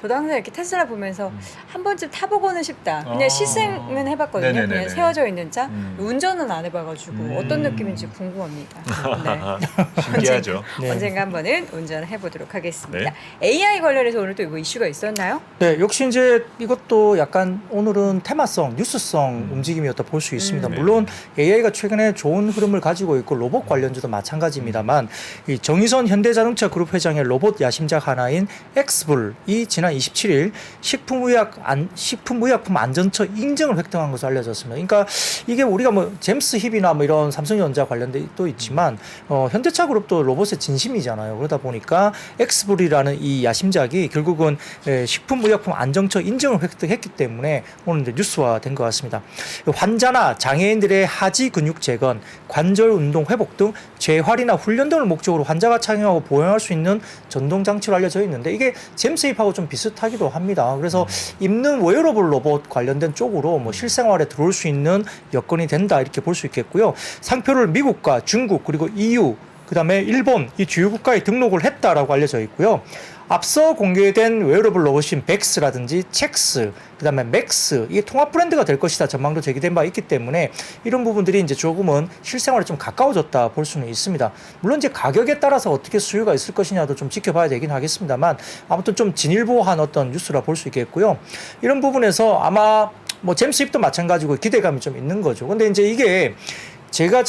저도 항상 이렇게 테슬라 보면서 한 번쯤 타보고는 싶다. 그냥 어. 시승은 해봤거든요. 네네네네. 그냥 세워져 있는 차. 음. 운전은 안 해봐가지고 어떤 느낌인지 궁금합니다. 네. 신기하죠. 네. 언젠가 한번은 운전을 해보도록 하겠습니다. 네. AI 관련해서 오늘 또 이거 이슈가 있었나요? 네, 역시 이제 이것도 약간 오늘은 테마성, 뉴스성 움직임이었다 볼 수 있습니다. 네. 물론 AI가 최근에 좋은 흐름을 가지고 있고 로봇 관련주도 마찬가지입니다만 이 정의선 현대자동차 그룹 회장의 로봇 야심작 하나인 엑스불이 지난 27일 식품의약품 안전처 인증을 획득한 것으로 알려졌습니다. 그러니까 이게 우리가 뭐 제임스 힙이나 뭐 이런 삼성전자 관련돼 또 있지만 현대차 그룹도 로봇의 진심이잖아요. 그러다 보니까 엑스불이라는 이 야심작이 결국은 식품의약품 안전처 인증을 획득했기 때문에 오늘 이제 뉴스화된 것 같습니다. 환자나 장애인들의 하지 근육 재건, 관절 운동 회복 등 재활이나 훈련 등을 목적으로 환자가 착용하고 보행할 수 있는 전동 장치로 알려져 있는데 이게 제임스 힙하고 좀 비슷하기도 합니다. 그래서 입는 웨어러블 로봇 관련된 쪽으로 뭐 실생활에 들어올 수 있는 여건이 된다 이렇게 볼 수 있겠고요. 상표를 미국과 중국 그리고 EU 그다음에 일본 이 주요 국가에 등록을 했다라고 알려져 있고요. 앞서 공개된 웨어러블 로봇인 백스라든지 첵스, 그다음에 맥스 이게 통합 브랜드가 될 것이다 전망도 제기된 바 있기 때문에 이런 부분들이 이제 조금은 실생활에 좀 가까워졌다 볼 수는 있습니다. 물론 이제 가격에 따라서 어떻게 수요가 있을 것이냐도 좀 지켜봐야 되긴 하겠습니다만 아무튼 좀 진일보한 어떤 뉴스라 볼 수 있겠고요. 이런 부분에서 아마 뭐 제임스 힙도 마찬가지고 기대감이 좀 있는 거죠. 근데 이제 이게 제가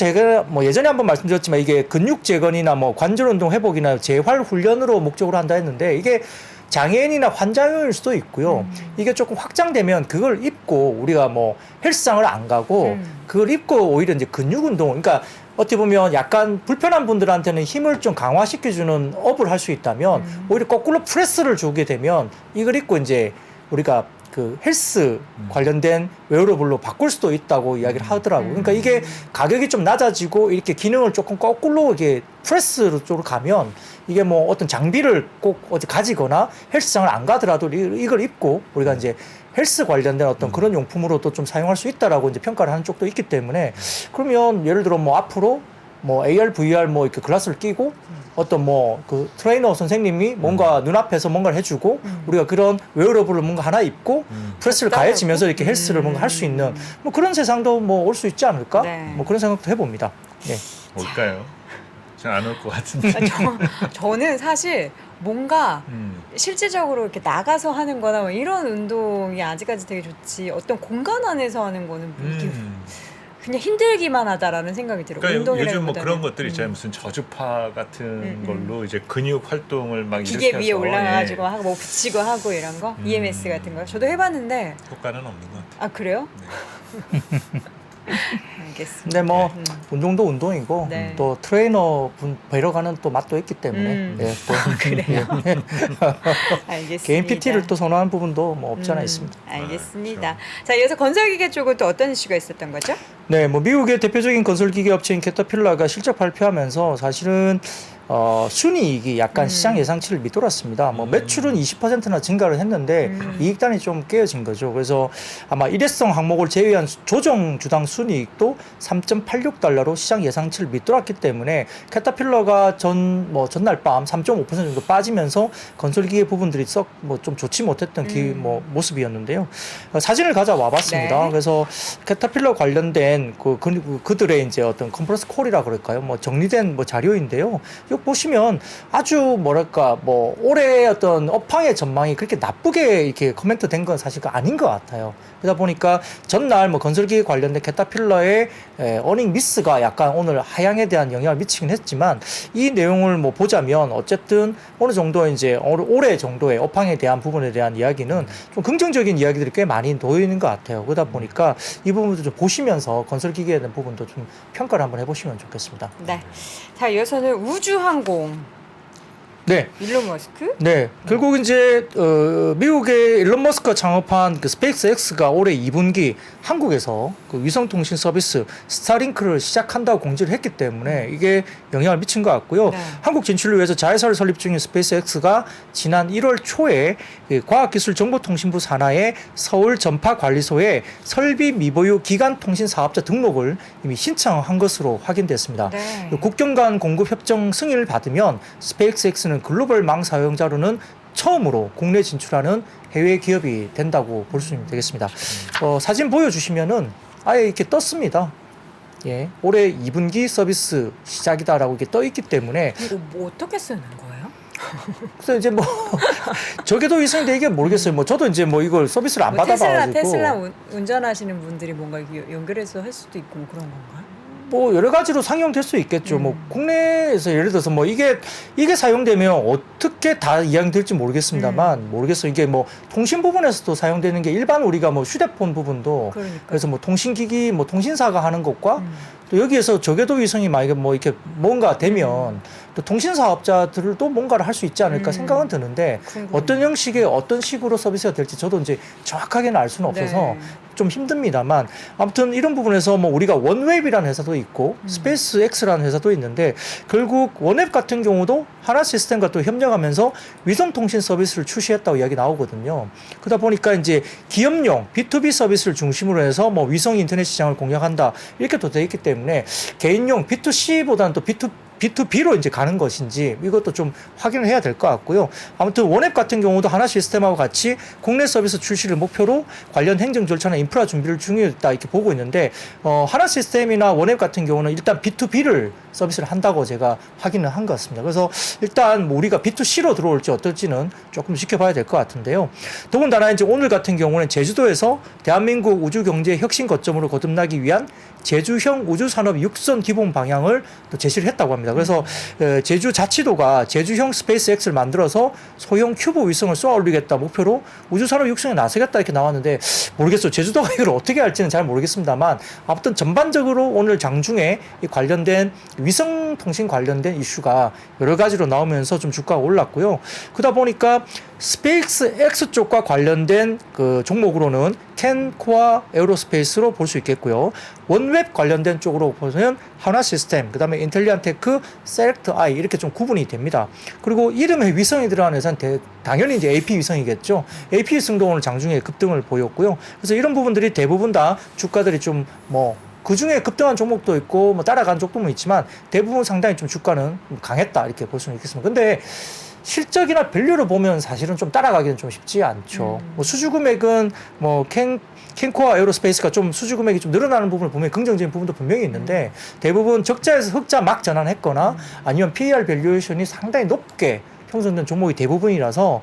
뭐 예전에 한번 말씀드렸지만 이게 근육 재건이나 뭐 관절 운동 회복이나 재활 훈련으로 목적으로 한다 했는데 이게 장애인이나 환자용일 수도 있고요. 이게 조금 확장되면 그걸 입고 우리가 뭐 헬스장을 안 가고 그걸 입고 오히려 이제 근육 운동, 그러니까 어떻게 보면 약간 불편한 분들한테는 힘을 좀 강화시켜주는 업을 할 수 있다면 오히려 거꾸로 프레스를 주게 되면 이걸 입고 이제 우리가 그 헬스 관련된 웨어러블로 바꿀 수도 있다고 이야기를 하더라고요. 그러니까 이게 가격이 좀 낮아지고 이렇게 기능을 조금 거꾸로 이렇게 프레스 쪽으로 가면 이게 뭐 어떤 장비를 꼭 어디 가지거나 헬스장을 안 가더라도 이걸 입고 우리가 이제 헬스 관련된 어떤 그런 용품으로도 좀 사용할 수 있다라고 이제 평가를 하는 쪽도 있기 때문에 그러면 예를 들어 뭐 앞으로 뭐 AR, VR 뭐 이렇게 글라스를 끼고 어떤 뭐 그 트레이너 선생님이 뭔가 눈앞에서 뭔가를 해주고 우리가 그런 웨어러블을 뭔가 하나 입고 프레스를 가해지면서 이렇게 헬스를 뭔가 할 수 있는 뭐 그런 세상도 뭐 올 수 있지 않을까? 네. 뭐 그런 생각도 해봅니다. 예. 올까요? 전 안 올 것 같은데. 저는 사실 뭔가 실질적으로 이렇게 나가서 하는 거나 뭐 이런 운동이 아직까지 되게 좋지 어떤 공간 안에서 하는 거는 뭐 이게 그냥 힘들기만 하다라는 생각이 들어요. 그러니까 요즘 뭐 운동이라기보다는. 그런 것들 있잖아요. 무슨 저주파 같은 걸로 이제 근육 활동을 막 기계 일으켜서 위에 올라가가지고 예, 하고 뭐 붙이고 하고 이런 거 EMS 같은 거 저도 해봤는데 효과는 없는 것 같아요. 아 그래요? 알겠습니다. 근데 뭐 음. 운동도 운동이고 네. 또 트레이너 분 뵈러가는 또 맛도 있기 때문에 예, 또 그래요. 알겠습니다. 개인 PT를 또 선호하는 부분도 뭐 없지 않아 있습니다. 알겠습니다. 자, 이어서 건설기계 쪽은 또 어떤 이슈가 있었던 거죠? 네, 뭐 미국의 대표적인 건설기계 업체인 캐터필러가 실적 발표하면서 사실은 순이익이 약간 시장 예상치를 밑돌았습니다. 뭐 매출은 20%나 증가를 했는데 이익단이 좀 깨어진 거죠. 그래서 아마 일회성 항목을 제외한 조정 주당 순이익도 3.86달러로 시장 예상치를 밑돌았기 때문에 캐터필러가 전날 밤 3.5% 정도 빠지면서 건설기계 부분들이 썩 뭐 좀 좋지 못했던 뭐 모습이었는데요. 사진을 가져와 봤습니다. 네. 그래서 캐터필러 관련된 그들의 이제 어떤 컴프레스 콜이라 그럴까요? 뭐 정리된 뭐 자료인데요. 이거 보시면 아주 뭐랄까 뭐 올해 어떤 업황의 전망이 그렇게 나쁘게 이렇게 코멘트 된 건 사실 아닌 것 같아요. 그러다 보니까 전날 뭐 건설기계 관련된 캐터필러의 어닝 미스가 약간 오늘 하향에 대한 영향을 미치긴 했지만 이 내용을 뭐 보자면 어쨌든 어느 정도 이제 올해 정도의 업황에 대한 부분에 대한 이야기는 좀 긍정적인 이야기들이 꽤 많이 놓여 있는 것 같아요. 그러다 보니까 이 부분도 좀 보시면서 건설기계에 대한 부분도 좀 평가를 한번 해보시면 좋겠습니다. 네. 자, 이어서는 우주항공. 네. 일론 머스크? 네, 결국 이제 미국의 일론 머스크가 창업한 그 스페이스X가 올해 2분기 한국에서 그 위성통신 서비스 스타링크를 시작한다고 공지를 했기 때문에 이게 영향을 미친 것 같고요. 네. 한국 진출을 위해서 자회사를 설립 중인 스페이스X가 지난 1월 초에 그 과학기술정보통신부 산하의 서울 전파관리소에 설비 미보유 기간통신 사업자 등록을 이미 신청한 것으로 확인됐습니다. 네. 국경 간 공급 협정 승인을 받으면 스페이스X는 글로벌 망 사용자로는 처음으로 국내 진출하는 해외 기업이 된다고 볼 수 되겠습니다. 사진 보여주시면은 아예 이렇게 떴습니다. 예, 올해 2분기 서비스 시작이다라고 이렇게 떠 있기 때문에 이거 뭐 어떻게 쓰는 거예요? 그래서 이제 뭐 저게도 위성인데 이게 모르겠어요. 뭐 저도 이제 뭐 이걸 서비스를 안 뭐 받아봐가지고 테슬라 운전하시는 분들이 뭔가 이렇게 연결해서 할 수도 있고 뭐 그런 건가요? 뭐 여러 가지로 상용될 수 있겠죠. 뭐 국내에서 예를 들어서 뭐 이게 사용되면 어떻게 다 이양될지 모르겠습니다만 모르겠어요. 이게 뭐 통신 부분에서도 사용되는 게 일반 우리가 뭐 휴대폰 부분도 그러니까. 그래서 뭐 통신기기 뭐 통신사가 하는 것과 또 여기에서 저궤도 위성이 만약에 뭐 이렇게 뭔가 되면 또 통신 사업자들도 뭔가를 할 수 있지 않을까 생각은 드는데 어떤 형식의 어떤 식으로 서비스가 될지 저도 이제 정확하게는 알 수는 없어서 네. 좀 힘듭니다만 아무튼 이런 부분에서 뭐 우리가 원웹이라는 회사도 있고 스페이스X라는 회사도 있는데 결국 원웹 같은 경우도 하나 시스템과 또 협력하면서 위성통신 서비스를 출시했다고 이야기 나오거든요. 그러다 보니까 이제 기업용 B2B 서비스를 중심으로 해서 뭐 위성 인터넷 시장을 공략한다 이렇게 또 돼 있기 때문에 개인용 B2C보다는 또 B2B로 이제 가는 것인지 이것도 좀 확인을 해야 될 것 같고요. 아무튼 원앱 같은 경우도 하나 시스템하고 같이 국내 서비스 출시를 목표로 관련 행정 절차나 인프라 준비를 중요했다 이렇게 보고 있는데 하나 시스템이나 원앱 같은 경우는 일단 B2B를 서비스를 한다고 제가 확인을 한 것 같습니다. 그래서 일단 뭐 우리가 B2C로 들어올지 어떨지는 조금 지켜봐야 될 것 같은데요. 더군다나 이제 오늘 같은 경우는 제주도에서 대한민국 우주 경제 혁신 거점으로 거듭나기 위한 제주형 우주산업 육선 기본 방향을 또 제시를 했다고 합니다. 그래서 제주자치도가 제주형 스페이스X를 만들어서 소형 큐브 위성을 쏘아 올리겠다 목표로 우주산업 육성에 나서겠다 이렇게 나왔는데 모르겠어요. 제주도가 이걸 어떻게 할지는 잘 모르겠습니다만 아무튼 전반적으로 오늘 장중에 이 관련된 위성통신 관련된 이슈가 여러 가지로 나오면서 좀 주가가 올랐고요. 그러다 보니까 스페이스X 쪽과 관련된 그 종목으로는 캔코아 에어로스페이스로 볼 수 있겠고요. 원웹 관련된 쪽으로 보면 하나 시스템, 그 다음에 인텔리안테크, 셀렉트 아이 이렇게 좀 구분이 됩니다. 그리고 이름에 위성이 들어가는 회사는 당연히 이제 AP 위성이겠죠. AP 위성도 오늘 장중에 급등을 보였고요. 그래서 이런 부분들이 대부분 다 주가들이 좀 뭐 그 중에 급등한 종목도 있고 뭐 따라간 종목도 있지만 대부분 상당히 좀 주가는 강했다 이렇게 볼 수는 있겠습니다. 근데 실적이나 밸류를 보면 사실은 좀 따라가기는 좀 쉽지 않죠. 뭐 수주 금액은 뭐 캔코아 에어로스페이스가 좀 수주 금액이 좀 늘어나는 부분을 보면 긍정적인 부분도 분명히 있는데 대부분 적자에서 흑자 막 전환했거나 아니면 PER 밸류에이션이 상당히 높게 형성된 종목이 대부분이라서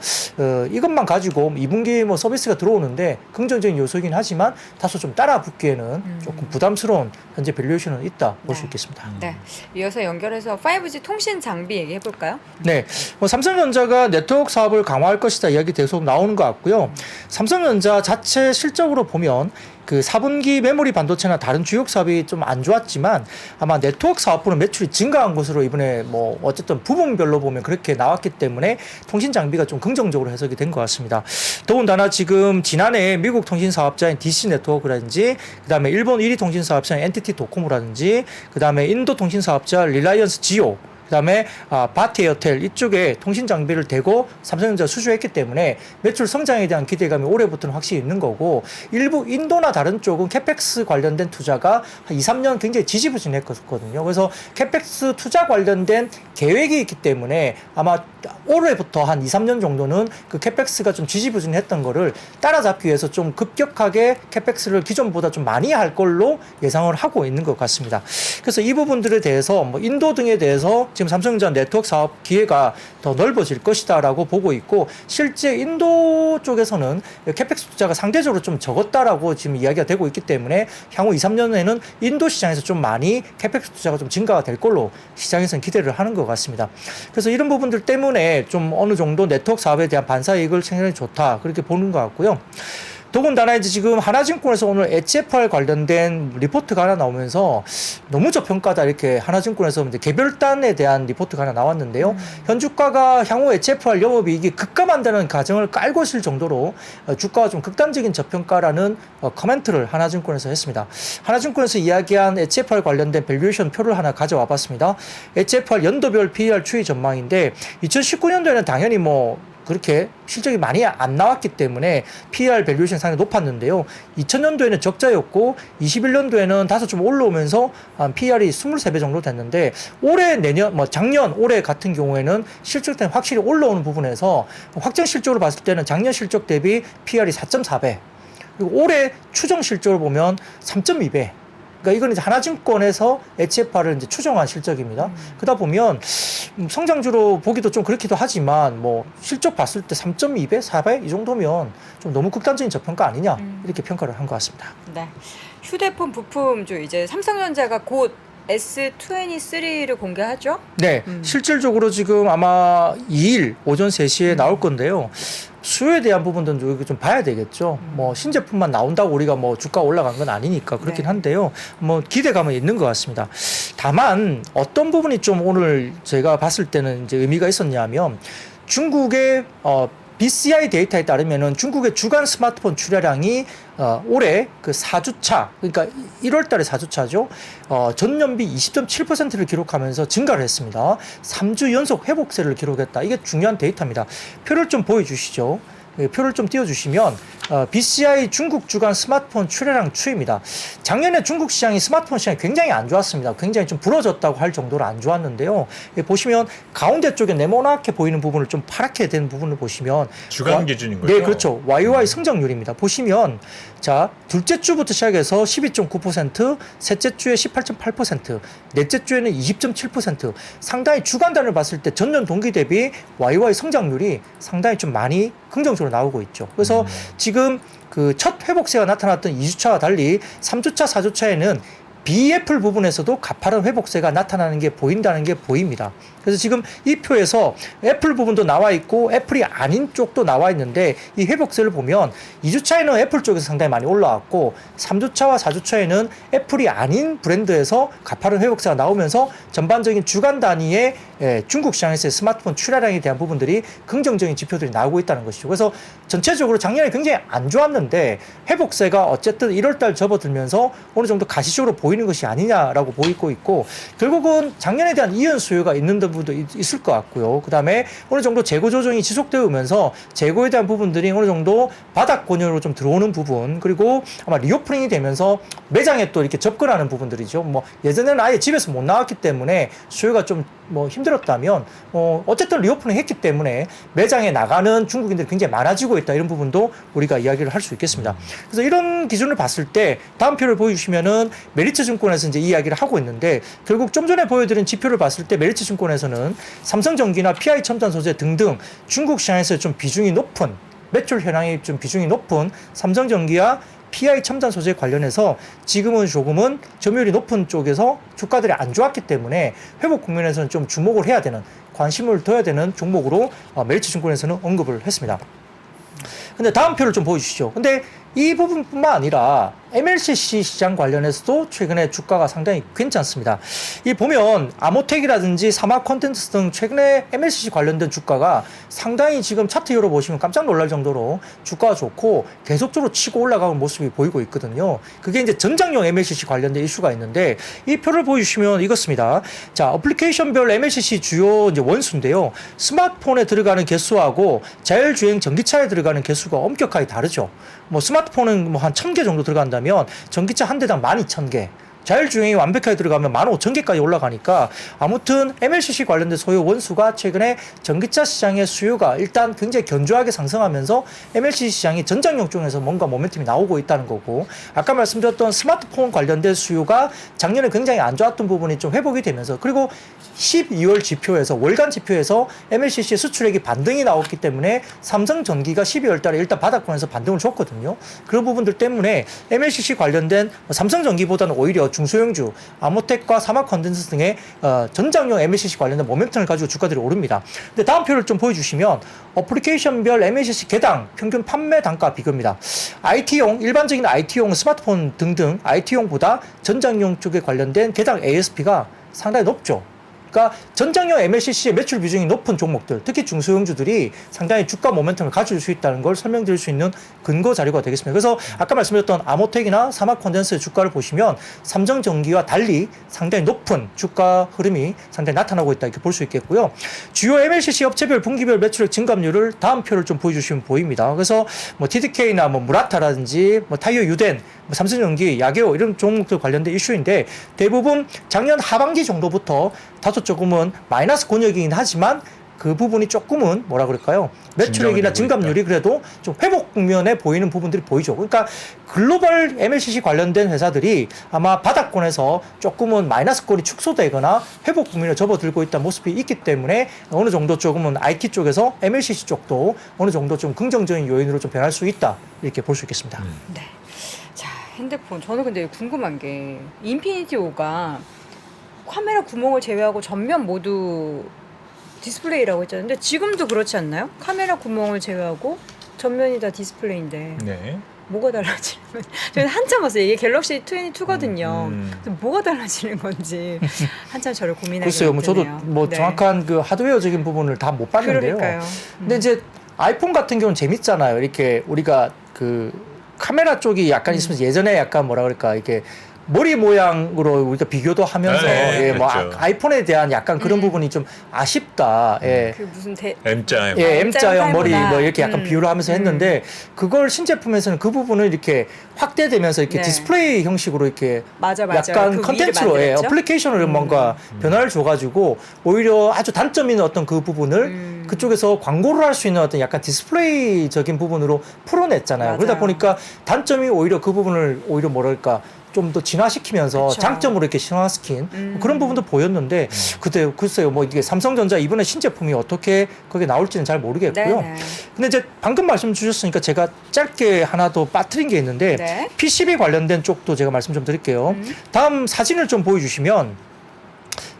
이것만 가지고 2분기 뭐 서비스가 들어오는데 긍정적인 요소이긴 하지만 다소 좀 따라 붙기에는 조금 부담스러운 현재 밸류에이션은 있다 볼 수 있겠습니다. 네. 이어서 연결해서 5G 통신 장비 얘기해 볼까요? 네, 뭐 삼성전자가 네트워크 사업을 강화할 것이다 이야기 계속 나오는 것 같고요. 삼성전자 자체 실적으로 보면 그 4분기 메모리 반도체나 다른 주요 사업이 좀 안 좋았지만 아마 네트워크 사업부는 매출이 증가한 것으로 이번에 뭐 어쨌든 부분별로 보면 그렇게 나왔기 때문에 통신 장비가 좀 긍정적으로 해석이 된 것 같습니다. 더군다나 지금 지난해 미국 통신 사업자인 DC 네트워크라든지 그다음에 일본 1위 통신 사업자인 NTT 도코모라든지 그다음에 인도 통신 사업자 리라이언스 지오 그다음에 바티 에어텔 이쪽에 통신 장비를 대고 삼성전자 수주했기 때문에 매출 성장에 대한 기대감이 올해부터는 확실히 있는 거고 일부 인도나 다른 쪽은 캐펙스 관련된 투자가 한 2, 3년 굉장히 지지부진했거든요. 그래서 캐펙스 투자 관련된 계획이 있기 때문에 아마 올해부터 한 2, 3년 정도는 그 캐펙스가 좀 지지부진했던 거를 따라잡기 위해서 좀 급격하게 캐펙스를 기존보다 좀 많이 할 걸로 예상을 하고 있는 것 같습니다. 그래서 이 부분들에 대해서 뭐 인도 등에 대해서 지금 삼성전자 네트워크 사업 기회가 더 넓어질 것이다라고 보고 있고 실제 인도 쪽에서는 캐펙스 투자가 상대적으로 좀 적었다라고 지금 이야기가 되고 있기 때문에 향후 2, 3년에는 인도 시장에서 좀 많이 캐펙스 투자가 좀 증가가 될 걸로 시장에서는 기대를 하는 것 같습니다. 그래서 이런 부분들 때문에 좀 어느 정도 네트워크 사업에 대한 반사이익을 생각이 좋다 그렇게 보는 것 같고요. 더군다나 이제 지금 하나증권에서 오늘 HFR 관련된 리포트가 하나 나오면서 너무 저평가다 이렇게 하나증권에서 이제 개별단에 대한 리포트가 하나 나왔는데요. 현주가가 향후 HFR 영업이익이 급감한다는 가정을 깔고 있을 정도로 주가가 좀 극단적인 저평가라는 코멘트를 하나증권에서 했습니다. 하나증권에서 이야기한 HFR 관련된 밸류에이션 표를 하나 가져와 봤습니다. HFR 연도별 PER 추이 전망인데 2019년도에는 당연히 뭐 그렇게 실적이 많이 안 나왔기 때문에 PER 밸류에이션 상당히 높았는데요. 2000년도에는 적자였고 21년도에는 다소 좀 올라오면서 PER이 23배 정도 됐는데 올해 내년 작년 올해 같은 경우에는 실적 때문에 확실히 올라오는 부분에서 확정 실적으로 봤을 때는 작년 실적 대비 PER이 4.4배 그리고 올해 추정 실적을 보면 3.2배. 그러니까 이건 이제 하나증권에서 HFR을 이제 추정한 실적입니다. 그러다 보면 성장주로 보기도 좀 그렇기도 하지만 뭐 실적 봤을 때 3.2배, 4배 이 정도면 좀 너무 극단적인 저평가 아니냐 이렇게 평가를 한 것 같습니다. 네. 휴대폰 부품주 이제 삼성전자가 곧 S23를 공개하죠? 네, 실질적으로 지금 아마 2일 오전 3시에 나올 건데요. 수요에 대한 부분도 좀 봐야 되겠죠. 뭐 신제품만 나온다고 우리가 뭐 주가 올라간 건 아니니까 그렇긴 네. 한데요. 뭐 기대감은 있는 것 같습니다. 다만 어떤 부분이 좀 오늘 제가 봤을 때는 이제 의미가 있었냐면 중국의 BCI 데이터에 따르면은 중국의 주간 스마트폰 출하량이 올해 그 4주차, 그러니까 1월 달에 4주차죠. 전년비 20.7%를 기록하면서 증가를 했습니다. 3주 연속 회복세를 기록했다. 이게 중요한 데이터입니다. 표를 좀 보여주시죠. 표를 좀 띄워주시면 BCI 중국 주간 스마트폰 출하량 추이입니다. 작년에 중국 시장이 스마트폰 시장이 굉장히 안 좋았습니다. 굉장히 좀 부러졌다고 할 정도로 안 좋았는데요. 보시면 가운데 쪽에 네모나게 보이는 부분을 좀 파랗게 된 부분을 보시면 주간 기준인 거죠? 네, 그렇죠. YOY 성장률입니다. 보시면 자 둘째 주부터 시작해서 12.9%, 셋째 주에 18.8%, 넷째 주에는 20.7%. 상당히 주간단을 봤을 때 전년 동기 대비 YOY 성장률이 상당히 좀 많이 긍정적으로 나오고 있죠. 그래서 지금 그 첫 회복세가 나타났던 2주차와 달리 3주차, 4주차에는 비애플 부분에서도 가파른 회복세가 나타나는 게 보인다는 게 보입니다. 그래서 지금 이 표에서 애플 부분도 나와 있고 애플이 아닌 쪽도 나와 있는데 이 회복세를 보면 2주차에는 애플 쪽에서 상당히 많이 올라왔고 3주차와 4주차에는 애플이 아닌 브랜드에서 가파른 회복세가 나오면서 전반적인 주간 단위의 중국 시장에서의 스마트폰 출하량에 대한 부분들이 긍정적인 지표들이 나오고 있다는 것이죠. 그래서 전체적으로 작년에 굉장히 안 좋았는데 회복세가 어쨌든 1월달 접어들면서 어느 정도 가시적으로 보이는 것이 아니냐라고 보이고 있고 결국은 작년에 대한 이연 수요가 있는 부분도 있을 것 같고요. 그 다음에 어느 정도 재고 조정이 지속되면서 재고에 대한 부분들이 어느 정도 바닥 권역으로 좀 들어오는 부분 그리고 아마 리오프닝이 되면서 매장에 또 이렇게 접근하는 부분들이죠. 뭐 예전에는 아예 집에서 못 나왔기 때문에 수요가 좀 뭐 힘들었다면 어쨌든 리오프닝 했기 때문에 매장에 나가는 중국인들이 굉장히 많아지고 있다 이런 부분도 우리가 이야기를 할 수 있겠습니다. 그래서 이런 기준을 봤을 때 다음 표를 보여주시면은 메리츠 증권에서 이제 이야기를 하고 있는데 결국 좀 전에 보여드린 지표를 봤을 때 메리츠 증권에서는 삼성전기나 PI 첨단 소재 등등 중국 시장에서 좀 비중이 높은 매출 현황이 좀 비중이 높은 삼성전기와 PI 첨단 소재 관련해서 지금은 조금은 점유율이 높은 쪽에서 주가들이 안 좋았기 때문에 회복 국면에서는 좀 주목을 해야 되는 관심을 둬야 되는 종목으로 메리츠 증권에서는 언급을 했습니다. 근데 다음 표를 좀 보여주시죠. 근데 이 부분뿐만 아니라 MLCC 시장 관련해서도 최근에 주가가 상당히 괜찮습니다. 이 보면 아모텍이라든지 사막 콘텐츠 등 최근에 MLCC 관련된 주가가 상당히 지금 차트 열어보시면 깜짝 놀랄 정도로 주가가 좋고 계속적으로 치고 올라가는 모습이 보이고 있거든요. 그게 이제 전장용 MLCC 관련된 이슈가 있는데 이 표를 보여주시면 이렇습니다. 자, 어플리케이션별 MLCC 주요 이제 원수인데요. 스마트폰에 들어가는 개수하고 자율주행 전기차에 들어가는 개수가 엄격하게 다르죠. 뭐 스마트폰은 뭐 한 1000개 정도 들어간다면 전기차 한 대당 12,000개. 자율주행이 완벽하게 들어가면 15,000개까지 올라가니까 아무튼 MLCC 관련된 소요 원수가 최근에 전기차 시장의 수요가 일단 굉장히 견조하게 상승하면서 MLCC 시장이 전장용 쪽에서 뭔가 모멘텀이 나오고 있다는 거고 아까 말씀드렸던 스마트폰 관련된 수요가 작년에 굉장히 안 좋았던 부분이 좀 회복이 되면서 그리고 12월 지표에서 월간 지표에서 MLCC 수출액이 반등이 나왔기 때문에 삼성전기가 12월 달에 일단 바닥권에서 반등을 줬거든요. 그런 부분들 때문에 MLCC 관련된 삼성전기보다는 오히려 중소형주, 아모텍과 사막컨덴스 등의 전장용 MLCC 관련된 모멘텀을 가지고 주가들이 오릅니다. 근데 다음 표를 좀 보여주시면 어플리케이션별 MLCC 개당 평균 판매 단가 비교입니다. IT용, 일반적인 IT용 스마트폰 등등 IT용보다 전장용 쪽에 관련된 개당 ASP가 상당히 높죠. 그러니까 전장용 MLCC의 매출 비중이 높은 종목들, 특히 중소형주들이 상당히 주가 모멘텀을 가질 수 있다는 걸 설명드릴 수 있는 근거 자료가 되겠습니다. 그래서 아까 말씀드렸던 아모텍이나 사막컨덴스의 주가를 보시면 삼성전기와 달리 상당히 높은 주가 흐름이 상당히 나타나고 있다 이렇게 볼 수 있겠고요. 주요 MLCC 업체별 분기별 매출액 증감률을 다음 표를 좀 보여주시면 보입니다. 그래서 뭐 TDK나 뭐 무라타라든지 뭐 타이어 유덴, 뭐 삼성전기, 야게오 이런 종목들 관련된 이슈인데 대부분 작년 하반기 정도부터 다소 조금은 마이너스 권역이긴 하지만 그 부분이 조금은 뭐라 그럴까요? 매출액이나 증감률이 그래도 좀 회복 국면에 보이는 부분들이 보이죠. 그러니까 글로벌 MLCC 관련된 회사들이 아마 바닥권에서 조금은 마이너스권이 축소되거나 회복 국면에 접어들고 있다는 모습이 있기 때문에 어느 정도 조금은 IT 쪽에서 MLCC 쪽도 어느 정도 좀 긍정적인 요인으로 좀 변할 수 있다 이렇게 볼 수 있겠습니다. 네. 자, 핸드폰. 저는 근데 궁금한 게 인피니티 5가 카메라 구멍을 제외하고 전면 모두 디스플레이라고 했잖아요. 근데 지금도 그렇지 않나요? 카메라 구멍을 제외하고 전면이 다 디스플레이인데 네. 뭐가 달라지는 건지 저는 한참 봤어요. 이게 갤럭시 22거든요. 뭐가 달라지는 건지 한참 저를 고민하게 글쎄요, 뭐 저도 되네요. 뭐 네. 정확한 그 하드웨어적인 부분을 다 못 봤는데요. 그러니까요. 근데 이제 아이폰 같은 경우는 재밌잖아요. 이렇게 우리가 그 카메라 쪽이 약간 있으면서 예전에 약간 뭐라 그럴까 이렇게 머리 모양으로 우리가 비교도 하면서 네, 예, 뭐 그렇죠. 아이폰에 대한 약간 그런 부분이 좀 아쉽다. 예. 그 무슨 M자. 예, M자형 머리 타입보다. 뭐 이렇게 약간 비유를 하면서 했는데 그걸 신제품에서는 그 부분을 이렇게 확대되면서 이렇게 네. 디스플레이 형식으로 이렇게 맞아. 약간 그 컨텐츠로 위를 예, 만들었죠? 어플리케이션으로 뭔가 변화를 줘가지고 오히려 아주 단점 있는 어떤 그 부분을 그쪽에서 광고를 할 수 있는 어떤 약간 디스플레이적인 부분으로 풀어냈잖아요. 그러다 맞아요. 보니까 단점이 오히려 그 부분을 오히려 뭐랄까 좀 더 진화시키면서 그쵸. 장점으로 이렇게 신화시킨 그런 부분도 보였는데 그때 글쎄요 뭐 이게 삼성전자 이번에 신제품이 어떻게 거기에 나올지는 잘 모르겠고요. 네네. 근데 이제 방금 말씀 주셨으니까 제가 짧게 하나 더 빠뜨린 게 있는데 네. PCB 관련된 쪽도 제가 말씀 좀 드릴게요. 다음 사진을 좀 보여주시면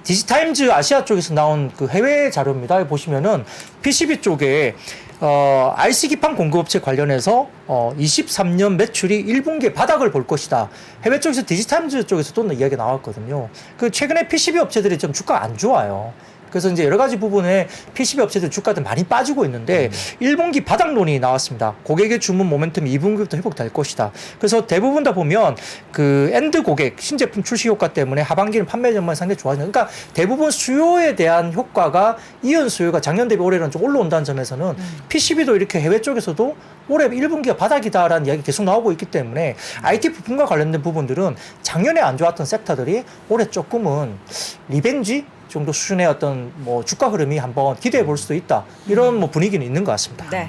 디지타임즈 아시아 쪽에서 나온 그 해외 자료입니다. 보시면은 PCB 쪽에 IC 기판 공급업체 관련해서 23년 매출이 1분기에 바닥을 볼 것이다. 해외 쪽에서 디지타임즈 쪽에서도 이야기가 나왔거든요. 그 최근에 PCB 업체들이 좀 주가가 안 좋아요. 그래서 이제 여러 가지 부분에 PCB 업체들 주가들 많이 빠지고 있는데 1분기 바닥론이 나왔습니다. 고객의 주문 모멘텀이 2분기부터 회복될 것이다. 그래서 대부분 다 보면 그 엔드 고객 신제품 출시 효과 때문에 하반기는 판매 전망이 상당히 좋아지는. 그러니까 대부분 수요에 대한 효과가 이연 수요가 작년 대비 올해는 좀 올라온다는 점에서는 PCB도 이렇게 해외 쪽에서도 올해 1분기가 바닥이다라는 이야기 계속 나오고 있기 때문에 IT 부품과 관련된 부분들은 작년에 안 좋았던 섹터들이 올해 조금은 리벤지 정도 수준의 어떤 뭐 주가 흐름이 한번 기대해 볼 수도 있다. 이런 뭐 분위기는 있는 것 같습니다. 네.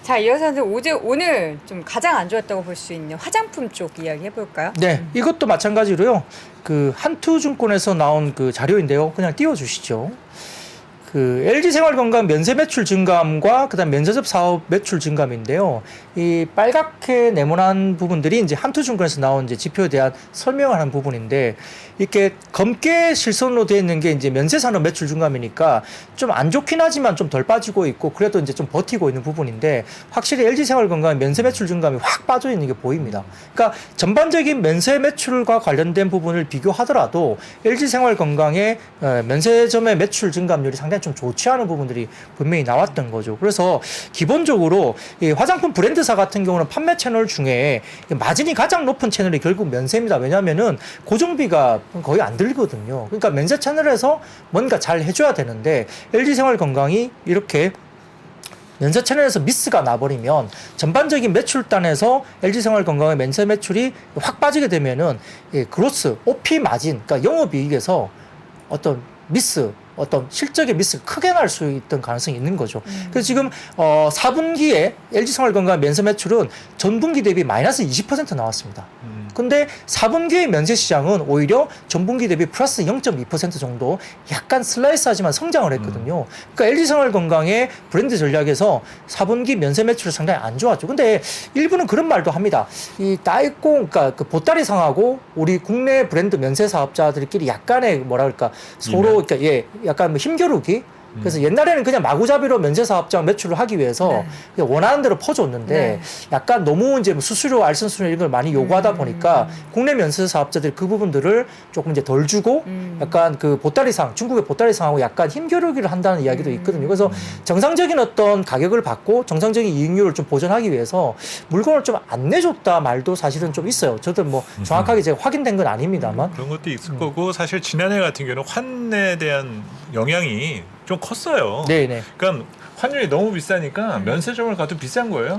자, 이어서 오늘 좀 가장 안 좋았다고 볼 수 있는 화장품 쪽 이야기 해볼까요? 네, 이것도 마찬가지로요. 그 한투증권에서 나온 그 자료인데요. 그냥 띄워주시죠. 그 LG생활건강 면세 매출 증감과 그다음 면세점 사업 매출 증감인데요. 이 빨갛게 네모난 부분들이 이제 한투증권에서 나온 이제 지표에 대한 설명을 하는 부분인데 이렇게 검게 실선으로 되어 있는 게 이제 면세산업 매출 증감이니까 좀 안 좋긴 하지만 좀 덜 빠지고 있고 그래도 이제 좀 버티고 있는 부분인데 확실히 LG생활건강의 면세 매출 증감이 확 빠져 있는 게 보입니다. 그러니까 전반적인 면세 매출과 관련된 부분을 비교하더라도 LG생활건강의 면세점의 매출 증감률이 상당히 좀 좋지 않은 부분들이 분명히 나왔던 거죠. 그래서 기본적으로 이 화장품 브랜드사 같은 경우는 판매 채널 중에 마진이 가장 높은 채널이 결국 면세입니다. 왜냐하면은 고정비가 거의 안 들거든요. 그러니까 면세 채널에서 뭔가 잘 해줘야 되는데 LG생활건강이 이렇게 면세 채널에서 미스가 나버리면 전반적인 매출단에서 LG생활건강의 면세 매출이 확 빠지게 되면은 그로스, OP 마진, 그러니까 영업이익에서 어떤 미스, 어떤 실적의 미스가 크게 날 수 있던 가능성이 있는 거죠. 그래서 지금 4분기에 LG생활건강 면세 매출은 전분기 대비 마이너스 20% 나왔습니다. 근데 4분기의 면세 시장은 오히려 전분기 대비 플러스 0.2% 정도 약간 슬라이스하지만 성장을 했거든요. 그러니까 LG생활건강의 브랜드 전략에서 4분기 면세 매출이 상당히 안 좋았죠. 근데 일부는 그런 말도 합니다. 이 따이꽁, 그러니까 그 보따리상하고 우리 국내 브랜드 면세 사업자들끼리 약간의 뭐라 그럴까 서로 그러니까 약간 뭐 힘겨루기. 그래서 옛날에는 그냥 마구잡이로 면세 사업장 매출을 하기 위해서 그냥 원하는 대로 퍼줬는데 약간 너무 이제 수수료, 알선수료 이런 걸 많이 요구하다 보니까 국내 면세 사업자들이 그 부분들을 조금 이제 덜 주고 약간 그 보따리상, 중국의 보따리상하고 약간 힘겨루기를 한다는 이야기도 있거든요. 그래서 정상적인 어떤 가격을 받고 정상적인 이익률을 좀 보존하기 위해서 물건을 좀 안 내줬다 말도 사실은 좀 있어요. 저도 뭐 정확하게 제가 확인된 건 아닙니다만. 그런 것도 있을 거고 사실 지난해 같은 경우는 환에 대한 영향이 좀 컸어요. 네네. 그러니까 환율이 너무 비싸니까 면세점을 가도 비싼 거예요.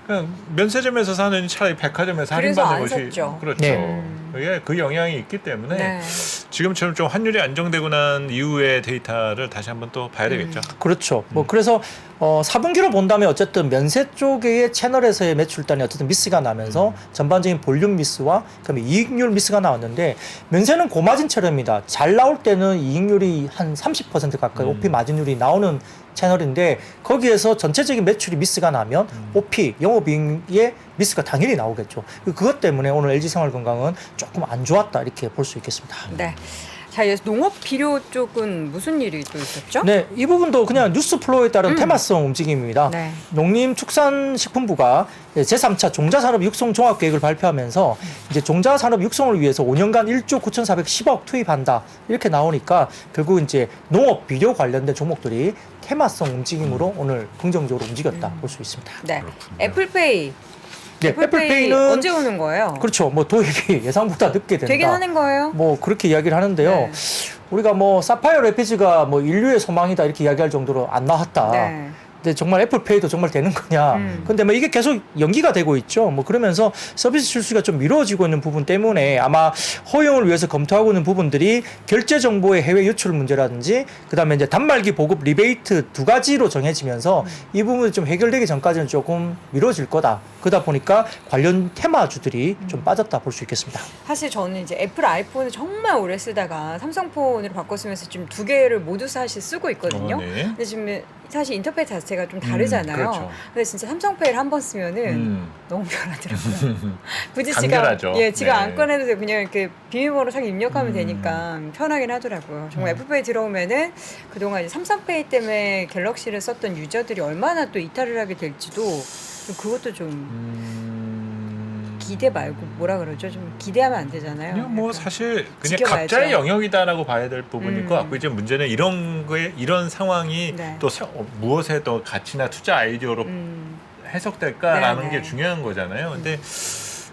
그러니까 면세점에서 사는 차라리 백화점에서 그래서 할인받는 안 것이 샀죠. 그렇죠. 네. 그게 그 영향이 있기 때문에 네. 지금처럼 좀 환율이 안정되고 난 이후의 데이터를 다시 한번 또 봐야 되겠죠. 그렇죠. 뭐 그래서 4분기로 본다면 어쨌든 면세 쪽의 채널에서의 매출단이 어쨌든 미스가 나면서 전반적인 볼륨 미스와 그다음에 이익률 미스가 나왔는데 면세는 고마진처럼입니다. 잘 나올 때는 이익률이 한 30% 가까이 OP 마진율이 나오는 채널인데 거기에서 전체적인 매출이 미스가 나면 OP 영업이익의 미스가 당연히 나오겠죠. 그것 때문에 오늘 LG생활건강은 조금 안 좋았다 이렇게 볼 수 있겠습니다. 네. 자, 이제 농업 비료 쪽은 무슨 일이 또 있었죠? 네, 이 부분도 그냥 뉴스 플로우에 따른 테마성 움직임입니다. 네. 농림축산식품부가 제3차 종자산업 육성 종합계획을 발표하면서 이제 종자산업 육성을 위해서 5년간 1조 9,410억 투입한다 이렇게 나오니까 결국 이제 농업 비료 관련된 종목들이 테마성 움직임으로 오늘 긍정적으로 움직였다 볼 수 있습니다. 네. 그렇군요. 애플페이. 네, 애플페이는 언제 오는 거예요? 그렇죠. 뭐 도입이 예상보다 늦게 된다. 되긴 하는 거예요? 뭐 그렇게 이야기를 하는데요. 네. 우리가 뭐 사파이어 레피즈가 뭐 인류의 소망이다 이렇게 이야기할 정도로 안 나왔다. 네. 근데 정말 애플페이도 정말 되는 거냐. 근데 뭐 이게 계속 연기가 되고 있죠. 뭐 그러면서 서비스 출시가 좀 미뤄지고 있는 부분 때문에 아마 허용을 위해서 검토하고 있는 부분들이 결제 정보의 해외 유출 문제라든지 그다음에 이제 단말기 보급 리베이트 두 가지로 정해지면서 이 부분이 좀 해결되기 전까지는 조금 미뤄질 거다. 그러다 보니까 관련 테마주들이 좀 빠졌다 볼 수 있겠습니다. 사실 저는 이제 애플 아이폰을 정말 오래 쓰다가 삼성폰으로 바꿨으면서 지금 두 개를 모두 사실 쓰고 있거든요. 네. 근데 지금 사실 인터페이스 자체가 좀 다르잖아요. 그렇죠. 근데 진짜 삼성페이를 한 번 쓰면은 너무 편하더라고요. 굳이 간결하죠. 지가 네. 안 꺼내도 되고 그냥 이렇게 비밀번호 딱 입력하면 되니까 편하긴 하더라고요. 정말 애플페이 들어오면은 그동안 이제 삼성페이 때문에 갤럭시를 썼던 유저들이 얼마나 또 이탈을 하게 될지도 좀 그것도 좀 기대 말고 뭐라 그러죠? 좀 기대하면 안 되잖아요. 그냥 뭐 약간. 사실 그냥 지켜봐야죠. 각자의 영역이다라고 봐야 될 부분일 것 같고 이제 문제는 이런 거에 이런 상황이 네. 또 무엇에 또 가치나 투자 아이디어로 해석될까라는 네, 게 네. 중요한 거잖아요. 근데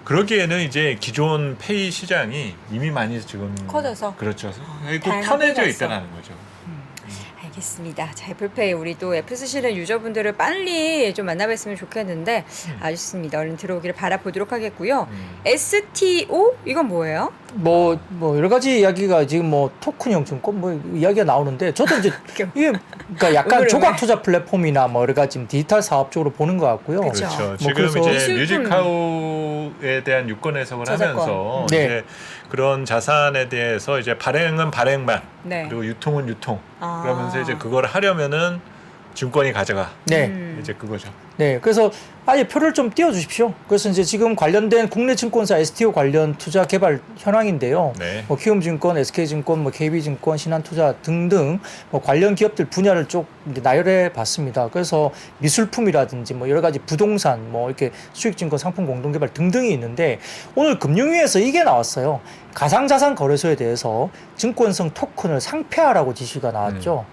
그러기에는 이제 기존 페이 시장이 이미 많이 지금 커져서? 그렇죠. 꼭 다양하게 편해져 갔어. 있다는 거죠. 알겠습니다. 자, 애플페이 우리 또 애플 쓰시는 유저분들을 빨리 좀 만나뵀으면 좋겠는데 아쉽습니다. 얼른 들어오기를 바라보도록 하겠고요. STO 이건 뭐예요? 뭐 여러 가지 이야기가 지금 뭐 토큰형 증권 뭐 이야기가 나오는데 저도 이제 이게 그러니까 약간 의외로 조각 투자 플랫폼이나 뭐 여러 가지 지금 디지털 사업 쪽으로 보는 것 같고요. 그렇죠. 그렇죠. 뭐 지금 그래서 이제 미술품. 뮤직하우에 대한 유권 해석을 저작권. 하면서 네. 이제 그런 자산에 대해서 이제 발행은 발행만 네. 그리고 유통은 유통 아. 그러면서 이제 그걸 하려면은 증권이 가져가 네. 이제 그거죠. 네, 그래서 아예 표를 좀 띄워주십시오. 그래서 이제 지금 관련된 국내 증권사 STO 관련 투자 개발 현황인데요. 네. 뭐 키움증권, SK증권, 뭐 KB증권, 신한투자 등등 뭐 관련 기업들 분야를 쭉 이제 나열해 봤습니다. 그래서 미술품이라든지 뭐 여러 가지 부동산, 뭐 이렇게 수익증권, 상품 공동개발 등등이 있는데 오늘 금융위에서 이게 나왔어요. 가상자산 거래소에 대해서 증권성 토큰을 상폐하라고 지시가 나왔죠.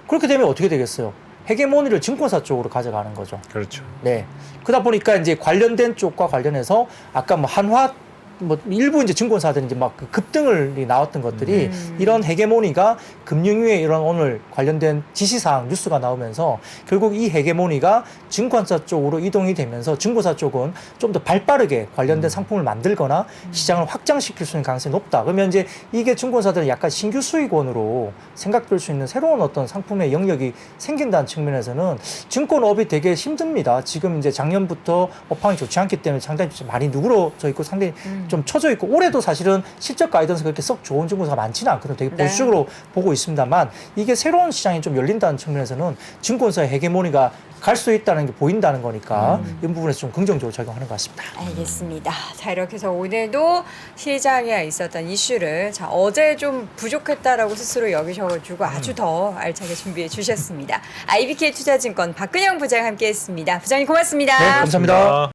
그렇게 되면 어떻게 되겠어요? 헤게모니를 증권사 쪽으로 가져가는 거죠. 그렇죠. 네. 그러다 보니까 이제 관련된 쪽과 관련해서 아까 뭐 한화 뭐 일부 이제 증권사들이 이제 막 그 급등을 나왔던 것들이 이런 헤게모니가 금융위에 이런 오늘 관련된 지시사항 뉴스가 나오면서 결국 이 헤게모니가 증권사 쪽으로 이동이 되면서 증권사 쪽은 좀 더 발빠르게 관련된 상품을 만들거나 시장을 확장시킬 수 있는 가능성이 높다. 그러면 이제 이게 증권사들은 약간 신규 수익원으로 생각될 수 있는 새로운 어떤 상품의 영역이 생긴다는 측면에서는 증권업이 되게 힘듭니다. 지금 이제 작년부터 업황이 좋지 않기 때문에 상당히 좀 많이 누그러져 있고 상당히 좀 처져 있고 올해도 사실은 실적 가이던스 그렇게 썩 좋은 증권사가 많지는 않거든요. 되게 보수적으로 보고 있습니다만 이게 새로운 시장이 좀 열린다는 측면에서는 증권사의 헤게모니가 갈 수 있다는 게 보인다는 거니까 이 부분에서 좀 긍정적으로 작용하는 것 같습니다. 알겠습니다. 자, 이렇게 해서 오늘도 시장에 있었던 이슈를 자, 어제 좀 부족했다라고 스스로 여기셔가지고 아주 더 알차게 준비해 주셨습니다. IBK 투자증권 박근영 부장 함께했습니다. 부장님 고맙습니다. 네, 감사합니다.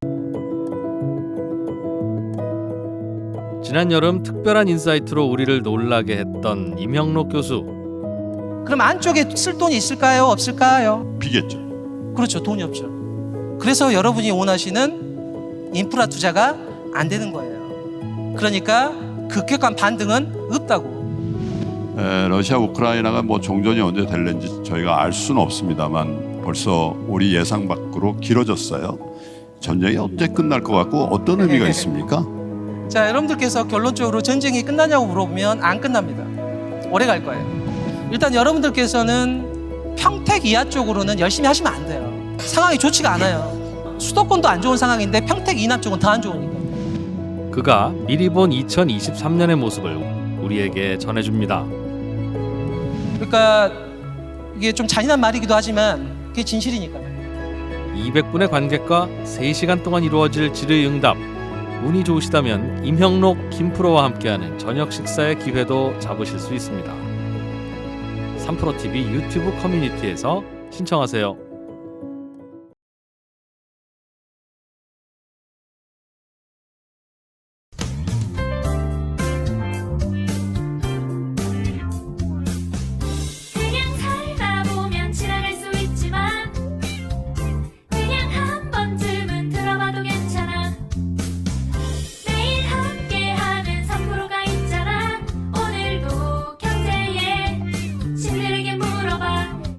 지난 여름 특별한 인사이트로 우리를 놀라게 했던 임형록 교수. 그럼 안쪽에 쓸 돈이 있을까요? 없을까요? 비겠죠. 그렇죠. 돈이 없죠. 그래서 여러분이 원하시는 인프라 투자가 안 되는 거예요. 그러니까 급격한 반등은 없다고. 러시아 우크라이나가 뭐 종전이 언제 될는지 저희가 알 수는 없습니다만 벌써 우리 예상 밖으로 길어졌어요. 전쟁이 언제 끝날 것 같고 어떤 의미가 있습니까? 자, 여러분들께서 결론적으로 전쟁이 끝나냐고 물어보면 안 끝납니다. 오래 갈 거예요. 일단 여러분들께서는 평택 이하 쪽으로는 열심히 하시면 안 돼요. 상황이 좋지가 않아요. 수도권도 안 좋은 상황인데 평택 이남 쪽은 더 안 좋으니까. 그가 미리 본 2023년의 모습을 우리에게 전해줍니다. 그러니까 이게 좀 잔인한 말이기도 하지만 그게 진실이니까요. 200분의 관객과 3시간 동안 이루어질 질의응답. 운이 좋으시다면 임형록, 김프로와 함께하는 저녁 식사의 기회도 잡으실 수 있습니다. 3프로TV 유튜브 커뮤니티에서 신청하세요.